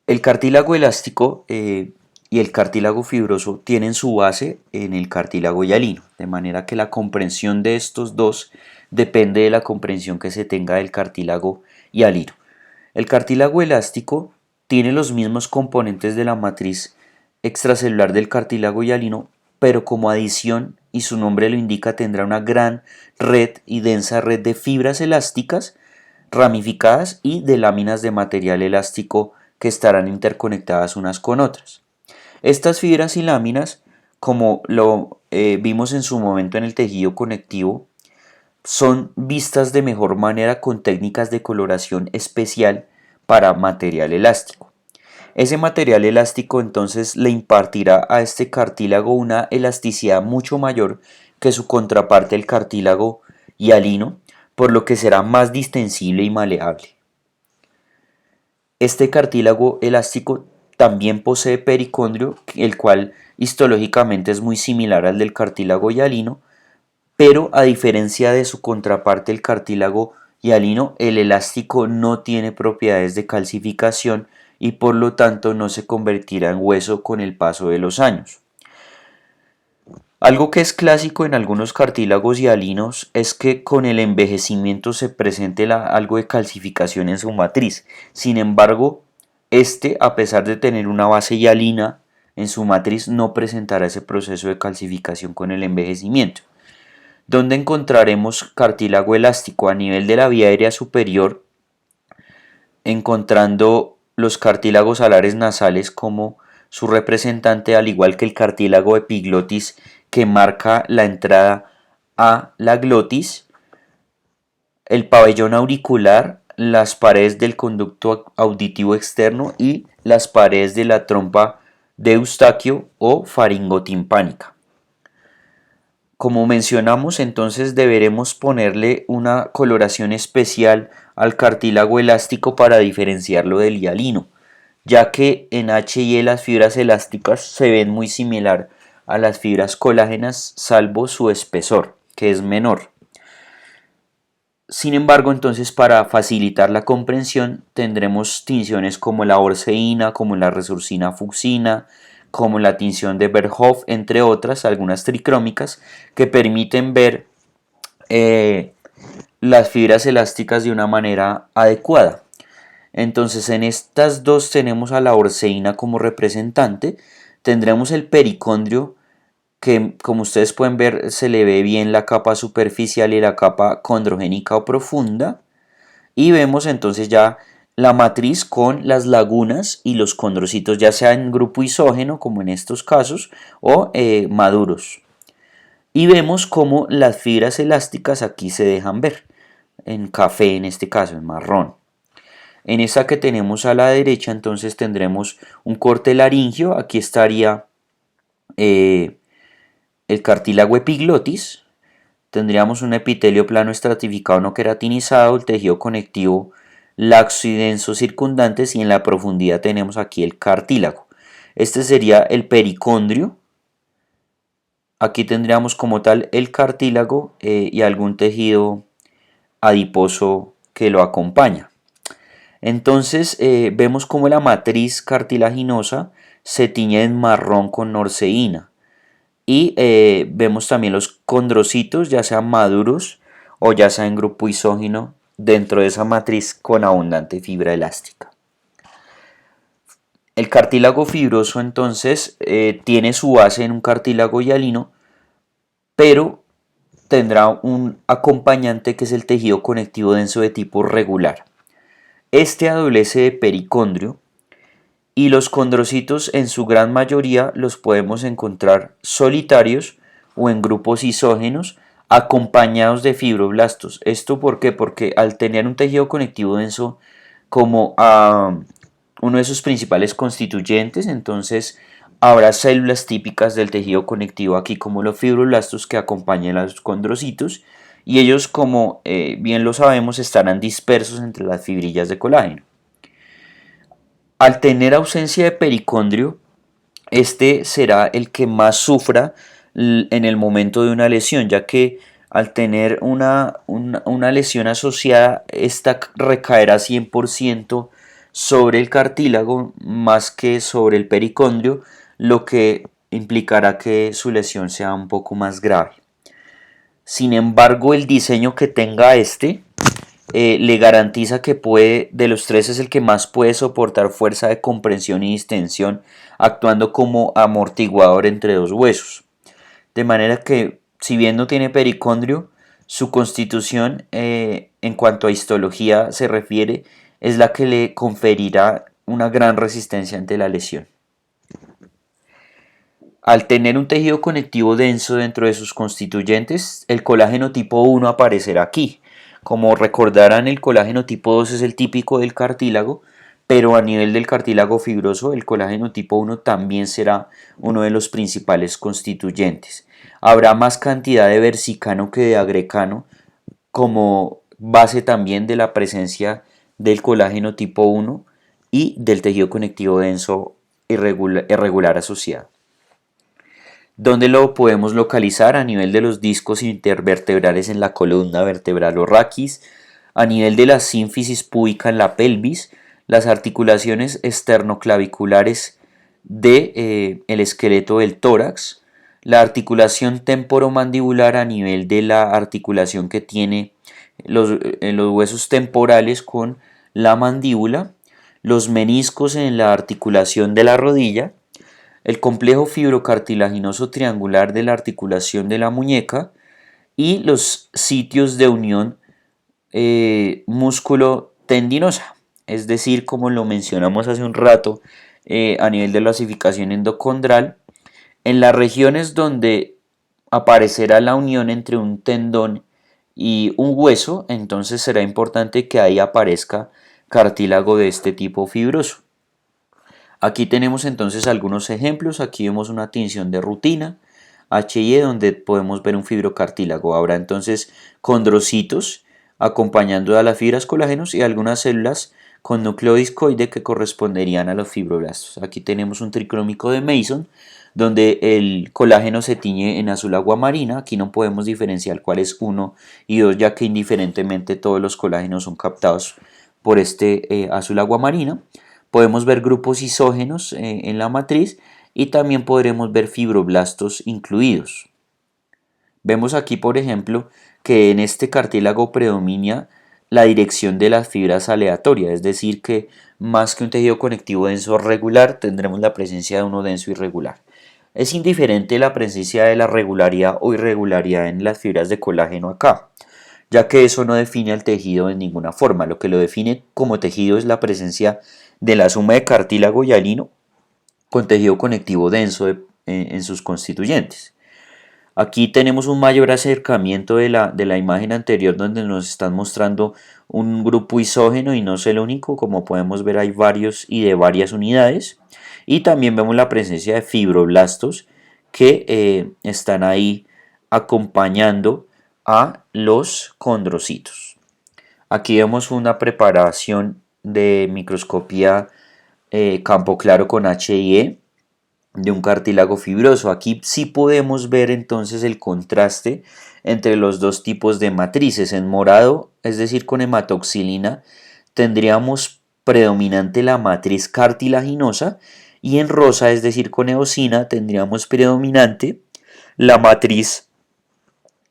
El cartílago elástico y el cartílago fibroso tienen su base en el cartílago hialino, de manera que la comprensión de estos dos depende de la comprensión que se tenga del cartílago hialino. El cartílago elástico tiene los mismos componentes de la matriz extracelular del cartílago hialino, pero como adición, y su nombre lo indica, tendrá una gran red y densa red de fibras elásticas ramificadas y de láminas de material elástico que estarán interconectadas unas con otras. Estas fibras y láminas, como lo vimos en su momento en el tejido conectivo, son vistas de mejor manera con técnicas de coloración especial para material elástico. Ese material elástico entonces le impartirá a este cartílago una elasticidad mucho mayor que su contraparte el cartílago hialino, por lo que será más distensible y maleable. Este cartílago elástico también posee pericondrio, el cual histológicamente es muy similar al del cartílago hialino, pero a diferencia de su contraparte el cartílago hialino, el elástico no tiene propiedades de calcificación y por lo tanto no se convertirá en hueso con el paso de los años. Algo que es clásico en algunos cartílagos hialinos es que con el envejecimiento se presente algo de calcificación en su matriz. Sin embargo, a pesar de tener una base hialina en su matriz, no presentará ese proceso de calcificación con el envejecimiento. ¿Dónde encontraremos cartílago elástico? A nivel de la vía aérea superior, encontrando los cartílagos alares nasales como su representante, al igual que el cartílago epiglotis que marca la entrada a la glotis, el pabellón auricular, las paredes del conducto auditivo externo y las paredes de la trompa de Eustaquio o faringotimpánica. Como mencionamos, entonces deberemos ponerle una coloración especial al cartílago elástico para diferenciarlo del hialino, ya que en H y E las fibras elásticas se ven muy similar a las fibras colágenas, salvo su espesor, que es menor. Sin embargo, entonces para facilitar la comprensión tendremos tinciones como la orceína, como la resorcina fucsina, como la tinción de Berhoff, entre otras, algunas tricrómicas, que permiten ver las fibras elásticas de una manera adecuada. Entonces en estas dos tenemos a la orceína como representante, tendremos el pericondrio que como ustedes pueden ver se le ve bien la capa superficial y la capa condrogénica o profunda, y vemos entonces ya la matriz con las lagunas y los condrocitos, ya sea en grupo isógeno como en estos casos o maduros, y vemos como las fibras elásticas aquí se dejan ver en café, en este caso en marrón. En esta que tenemos a la derecha entonces tendremos un corte laringio, aquí estaría el cartílago epiglotis, tendríamos un epitelio plano estratificado no queratinizado, el tejido conectivo laxo y denso circundantes, y en la profundidad tenemos aquí el cartílago. Este sería el pericondrio. Aquí tendríamos como tal el cartílago y algún tejido adiposo que lo acompaña. Entonces vemos como la matriz cartilaginosa se tiñe en marrón con orceína. Y vemos también los condrocitos, ya sean maduros o ya sea en grupo isógeno, dentro de esa matriz con abundante fibra elástica. El cartílago fibroso entonces tiene su base en un cartílago hialino, pero tendrá un acompañante que es el tejido conectivo denso de tipo regular. Este adolece de pericondrio, y los condrocitos en su gran mayoría los podemos encontrar solitarios o en grupos isógenos acompañados de fibroblastos. ¿Esto por qué? Porque al tener un tejido conectivo denso como uno de sus principales constituyentes, entonces habrá células típicas del tejido conectivo aquí como los fibroblastos que acompañan a los condrocitos, y ellos, como bien lo sabemos, estarán dispersos entre las fibrillas de colágeno. Al tener ausencia de pericondrio, este será el que más sufra en el momento de una lesión, ya que al tener una lesión asociada, esta recaerá 100% sobre el cartílago más que sobre el pericondrio, lo que implicará que su lesión sea un poco más grave. Sin embargo, el diseño que tenga le garantiza que puede, de los tres es el que más puede soportar fuerza de comprensión y distensión, actuando como amortiguador entre dos huesos. De manera que, si bien no tiene pericondrio, su constitución, en cuanto a histología se refiere, es la que le conferirá una gran resistencia ante la lesión. Al tener un tejido conectivo denso dentro de sus constituyentes, el colágeno tipo 1 aparecerá aquí. Como recordarán, el colágeno tipo 2 es el típico del cartílago, pero a nivel del cartílago fibroso, el colágeno tipo 1 también será uno de los principales constituyentes. Habrá más cantidad de versicano que de agrecano, como base también de la presencia del colágeno tipo 1 y del tejido conectivo denso irregular asociado. ¿Dónde lo podemos localizar? A nivel de los discos intervertebrales en la columna vertebral o raquis, a nivel de la sínfisis púbica en la pelvis, las articulaciones esternoclaviculares de, el esqueleto del tórax, la articulación temporomandibular a nivel de la articulación que tiene los huesos temporales con la mandíbula, los meniscos en la articulación de la rodilla, el complejo fibrocartilaginoso triangular de la articulación de la muñeca y los sitios de unión músculo-tendinosa. Es decir, como lo mencionamos hace un rato, a nivel de la osificación endocondral, en las regiones donde aparecerá la unión entre un tendón y un hueso, entonces será importante que ahí aparezca cartílago de este tipo fibroso. Aquí tenemos entonces algunos ejemplos. Aquí vemos una tinción de rutina HIE donde podemos ver un fibrocartílago. Habrá entonces condrocitos acompañando a las fibras colágenos y algunas células con núcleo discoide que corresponderían a los fibroblastos. Aquí tenemos un tricrómico de Mason donde el colágeno se tiñe en azul agua marina. Aquí no podemos diferenciar cuál es 1 y 2, ya que indiferentemente todos los colágenos son captados por este azul agua marina. Podemos ver grupos isógenos en la matriz y también podremos ver fibroblastos incluidos. Vemos aquí, por ejemplo, que en este cartílago predomina la dirección de las fibras aleatorias, es decir, que más que un tejido conectivo denso regular, tendremos la presencia de uno denso irregular. Es indiferente la presencia de la regularidad o irregularidad en las fibras de colágeno acá, ya que eso no define al tejido de ninguna forma. Lo que lo define como tejido es la presencia de la suma de cartílago y hialino con tejido conectivo denso en sus constituyentes. Aquí tenemos un mayor acercamiento de la imagen anterior donde nos están mostrando un grupo isógeno y no es el único, como podemos ver hay varios y de varias unidades. Y también vemos la presencia de fibroblastos que están ahí acompañando a los condrocitos. Aquí vemos una preparación de microscopía campo claro con HIE de un cartílago fibroso. Aquí sí podemos ver entonces el contraste entre los dos tipos de matrices. En morado, es decir, con hematoxilina, tendríamos predominante la matriz cartilaginosa y en rosa, es decir, con eosina, tendríamos predominante la matriz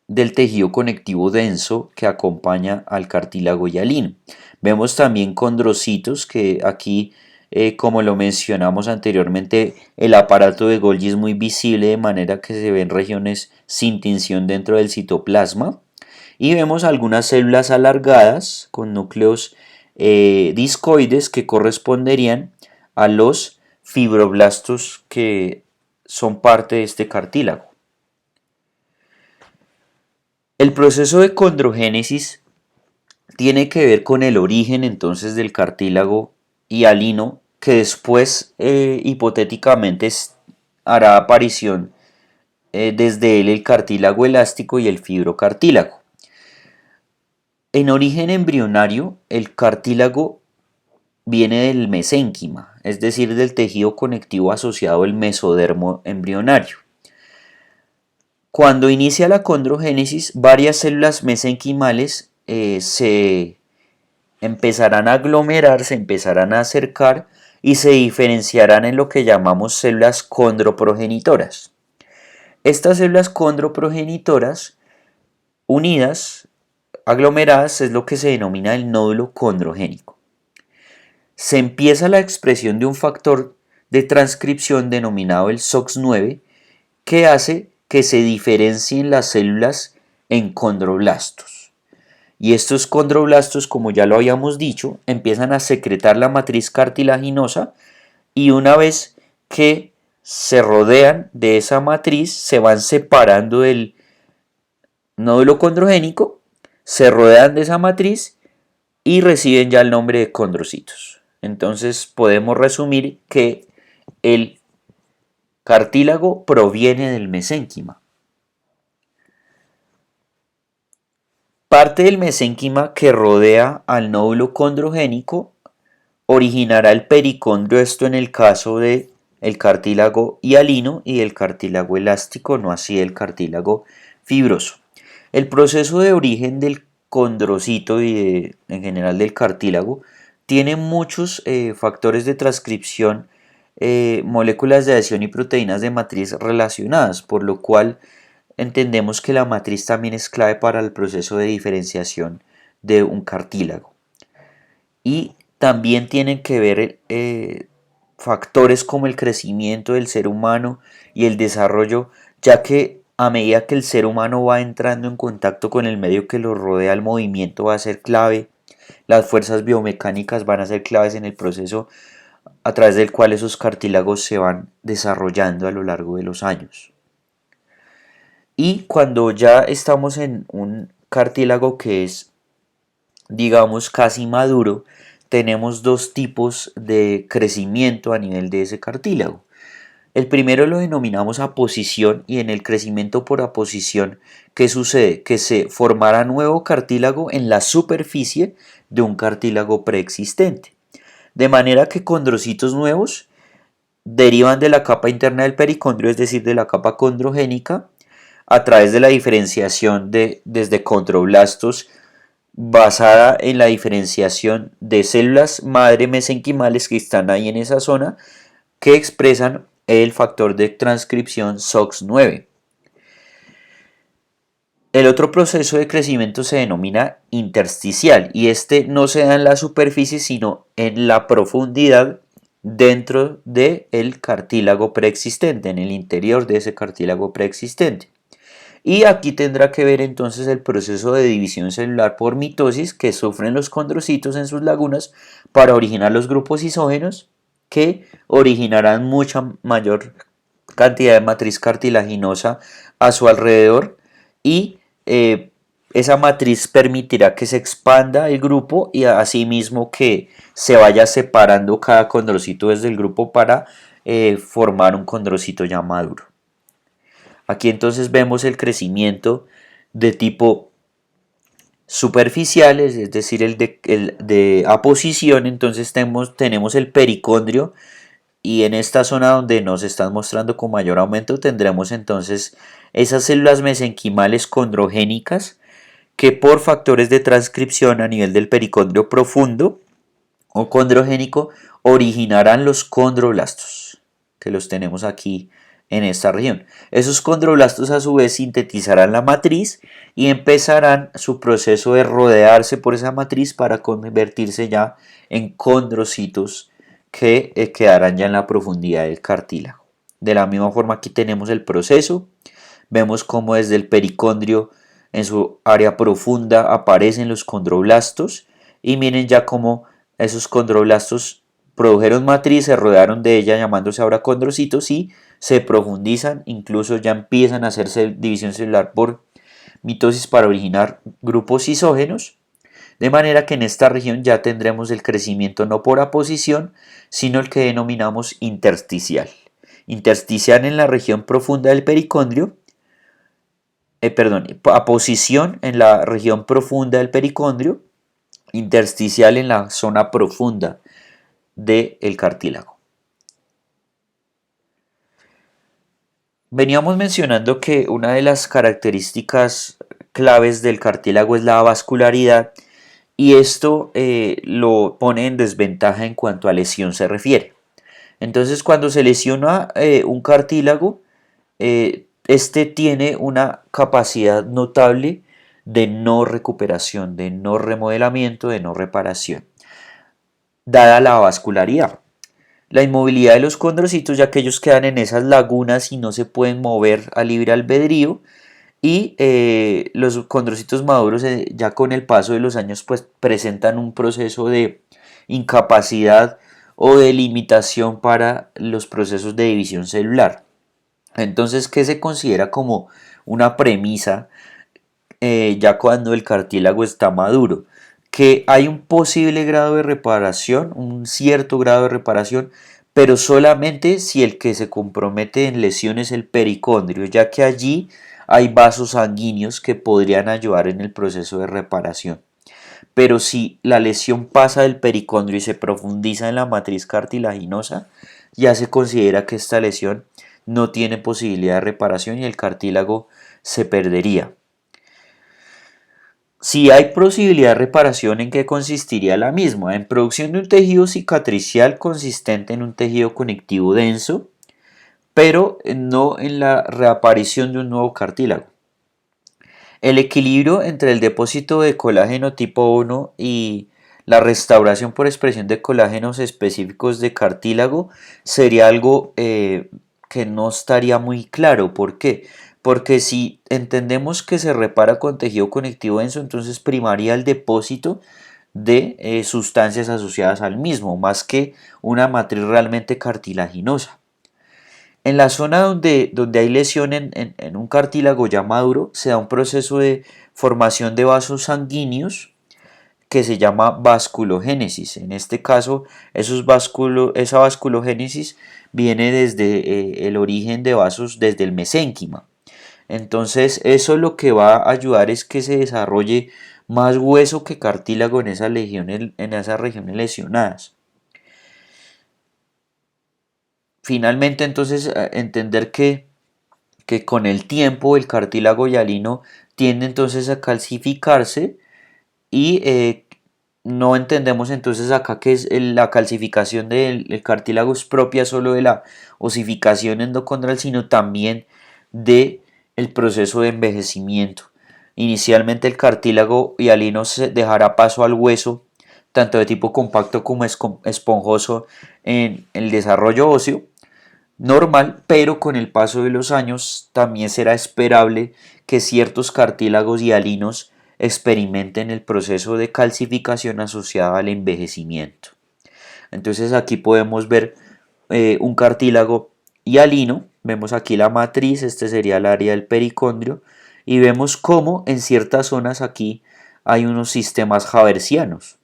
del tejido conectivo denso que acompaña al cartílago hialino. Vemos también condrocitos que aquí, como lo mencionamos anteriormente, el aparato de Golgi es muy visible de manera que se ven regiones sin tinción dentro del citoplasma. Y vemos algunas células alargadas con núcleos discoides que corresponderían a los fibroblastos que son parte de este cartílago. El proceso de condrogénesis tiene que ver con el origen entonces del cartílago hialino que después hipotéticamente hará aparición desde él el cartílago elástico y el fibrocartílago. En origen embrionario, el cartílago viene del mesénquima, es decir, del tejido conectivo asociado al mesodermo embrionario. Cuando inicia la condrogénesis, varias células mesenquimales se empezarán a aglomerar, se empezarán a acercar y se diferenciarán en lo que llamamos células condroprogenitoras. Estas células condroprogenitoras unidas, aglomeradas, es lo que se denomina el nódulo condrogénico. Se empieza la expresión de un factor de transcripción denominado el SOX9 que hace que se diferencien las células en condroblastos. Y estos condroblastos, como ya lo habíamos dicho, empiezan a secretar la matriz cartilaginosa y una vez que se rodean de esa matriz, se van separando del nódulo condrogénico, se rodean de esa matriz y reciben ya el nombre de condrocitos. Entonces podemos resumir que el cartílago proviene del mesénquima. Parte del mesénquima que rodea al nódulo condrogénico originará el pericondrio, esto en el caso de el cartílago hialino y el cartílago elástico, no así el cartílago fibroso. El proceso de origen del condrocito y en general del cartílago tiene muchos factores de transcripción, moléculas de adhesión y proteínas de matriz relacionadas, por lo cual entendemos que la matriz también es clave para el proceso de diferenciación de un cartílago. Y también tienen que ver factores como el crecimiento del ser humano y el desarrollo, ya que a medida que el ser humano va entrando en contacto con el medio que lo rodea, el movimiento va a ser clave, las fuerzas biomecánicas van a ser claves en el proceso a través del cual esos cartílagos se van desarrollando a lo largo de los años. Y cuando ya estamos en un cartílago que es, digamos, casi maduro, tenemos dos tipos de crecimiento a nivel de ese cartílago. El primero lo denominamos aposición y en el crecimiento por aposición, ¿qué sucede? Que se formará nuevo cartílago en la superficie de un cartílago preexistente. De manera que condrocitos nuevos derivan de la capa interna del pericondrio, es decir, de la capa condrogénica, a través de la diferenciación desde condroblastos basada en la diferenciación de células madre mesenquimales que están ahí en esa zona que expresan el factor de transcripción SOX9. El otro proceso de crecimiento se denomina intersticial y este no se da en la superficie sino en la profundidad dentro del cartílago preexistente, en el interior de ese cartílago preexistente. Y aquí tendrá que ver entonces el proceso de división celular por mitosis que sufren los condrocitos en sus lagunas para originar los grupos isógenos que originarán mucha mayor cantidad de matriz cartilaginosa a su alrededor y esa matriz permitirá que se expanda el grupo y asimismo que se vaya separando cada condrocito desde el grupo para formar un condrocito ya maduro. Aquí entonces vemos el crecimiento de tipo superficial, es decir, el de aposición. Entonces tenemos el pericondrio y en esta zona donde nos están mostrando con mayor aumento tendremos entonces esas células mesenquimales condrogénicas que por factores de transcripción a nivel del pericondrio profundo o condrogénico originarán los condroblastos, que los tenemos aquí en esta región. Esos condroblastos a su vez sintetizarán la matriz y empezarán su proceso de rodearse por esa matriz para convertirse ya en condrocitos que quedarán ya en la profundidad del cartílago. De la misma forma aquí tenemos el proceso, vemos cómo desde el pericondrio en su área profunda aparecen los condroblastos y miren ya cómo esos condroblastos produjeron matriz, se rodearon de ella llamándose ahora condrocitos y se profundizan, incluso ya empiezan a hacerse división celular por mitosis para originar grupos isógenos, de manera que en esta región ya tendremos el crecimiento no por aposición, sino el que denominamos intersticial. Intersticial en la región profunda del pericondrio, aposición en la región profunda del pericondrio, intersticial en la zona profunda del cartílago. Veníamos mencionando que una de las características claves del cartílago es la vascularidad y esto lo pone en desventaja en cuanto a lesión se refiere. Entonces, cuando se lesiona un cartílago, este tiene una capacidad notable de no recuperación, de no remodelamiento, de no reparación, dada la vascularidad. La inmovilidad de los condrocitos, ya que ellos quedan en esas lagunas y no se pueden mover a libre albedrío, y los condrocitos maduros ya con el paso de los años pues presentan un proceso de incapacidad o de limitación para los procesos de división celular. Entonces, ¿qué se considera como una premisa ya cuando el cartílago está maduro? Que hay un posible grado de reparación, un cierto grado de reparación, pero solamente si el que se compromete en lesión es el pericondrio, ya que allí hay vasos sanguíneos que podrían ayudar en el proceso de reparación. Pero si la lesión pasa del pericondrio y se profundiza en la matriz cartilaginosa, ya se considera que esta lesión no tiene posibilidad de reparación y el cartílago se perdería. Si hay posibilidad de reparación, ¿en qué consistiría la misma? En producción de un tejido cicatricial consistente en un tejido conectivo denso, pero no en la reaparición de un nuevo cartílago. El equilibrio entre el depósito de colágeno tipo 1 y la restauración por expresión de colágenos específicos de cartílago sería algo que no estaría muy claro. ¿Por qué? Porque si entendemos que se repara con tejido conectivo denso, entonces primaría el depósito de sustancias asociadas al mismo, más que una matriz realmente cartilaginosa. En la zona donde hay lesión en un cartílago ya maduro, se da un proceso de formación de vasos sanguíneos que se llama vasculogénesis. En este caso, esa vasculogénesis viene desde el origen de vasos, desde el mesénquima. Entonces, eso lo que va a ayudar es que se desarrolle más hueso que cartílago en esas regiones lesionadas. Finalmente, entonces, entender que con el tiempo el cartílago hialino tiende entonces a calcificarse y no entendemos entonces acá que es la calcificación del cartílago es propia solo de la osificación endocondral, sino también de el proceso de envejecimiento. Inicialmente el cartílago hialino se dejará paso al hueso, tanto de tipo compacto como esponjoso en el desarrollo óseo normal, pero con el paso de los años también será esperable que ciertos cartílagos hialinos experimenten el proceso de calcificación asociado al envejecimiento. Entonces aquí podemos ver un cartílago hialino, vemos aquí la matriz, este sería el área del pericondrio, y vemos cómo en ciertas zonas aquí hay unos sistemas haversianos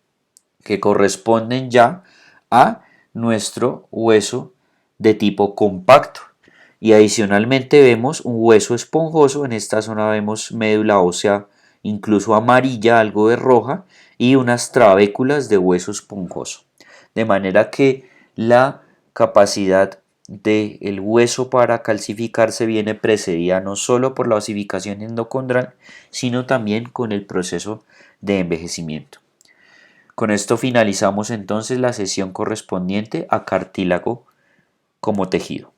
que corresponden ya a nuestro hueso de tipo compacto. Y adicionalmente vemos un hueso esponjoso, en esta zona vemos médula ósea incluso amarilla, algo de roja, y unas trabéculas de hueso esponjoso. De manera que la capacidad del hueso para calcificarse viene precedida no solo por la osificación endocondral, sino también con el proceso de envejecimiento. Con esto finalizamos entonces la sesión correspondiente a cartílago como tejido.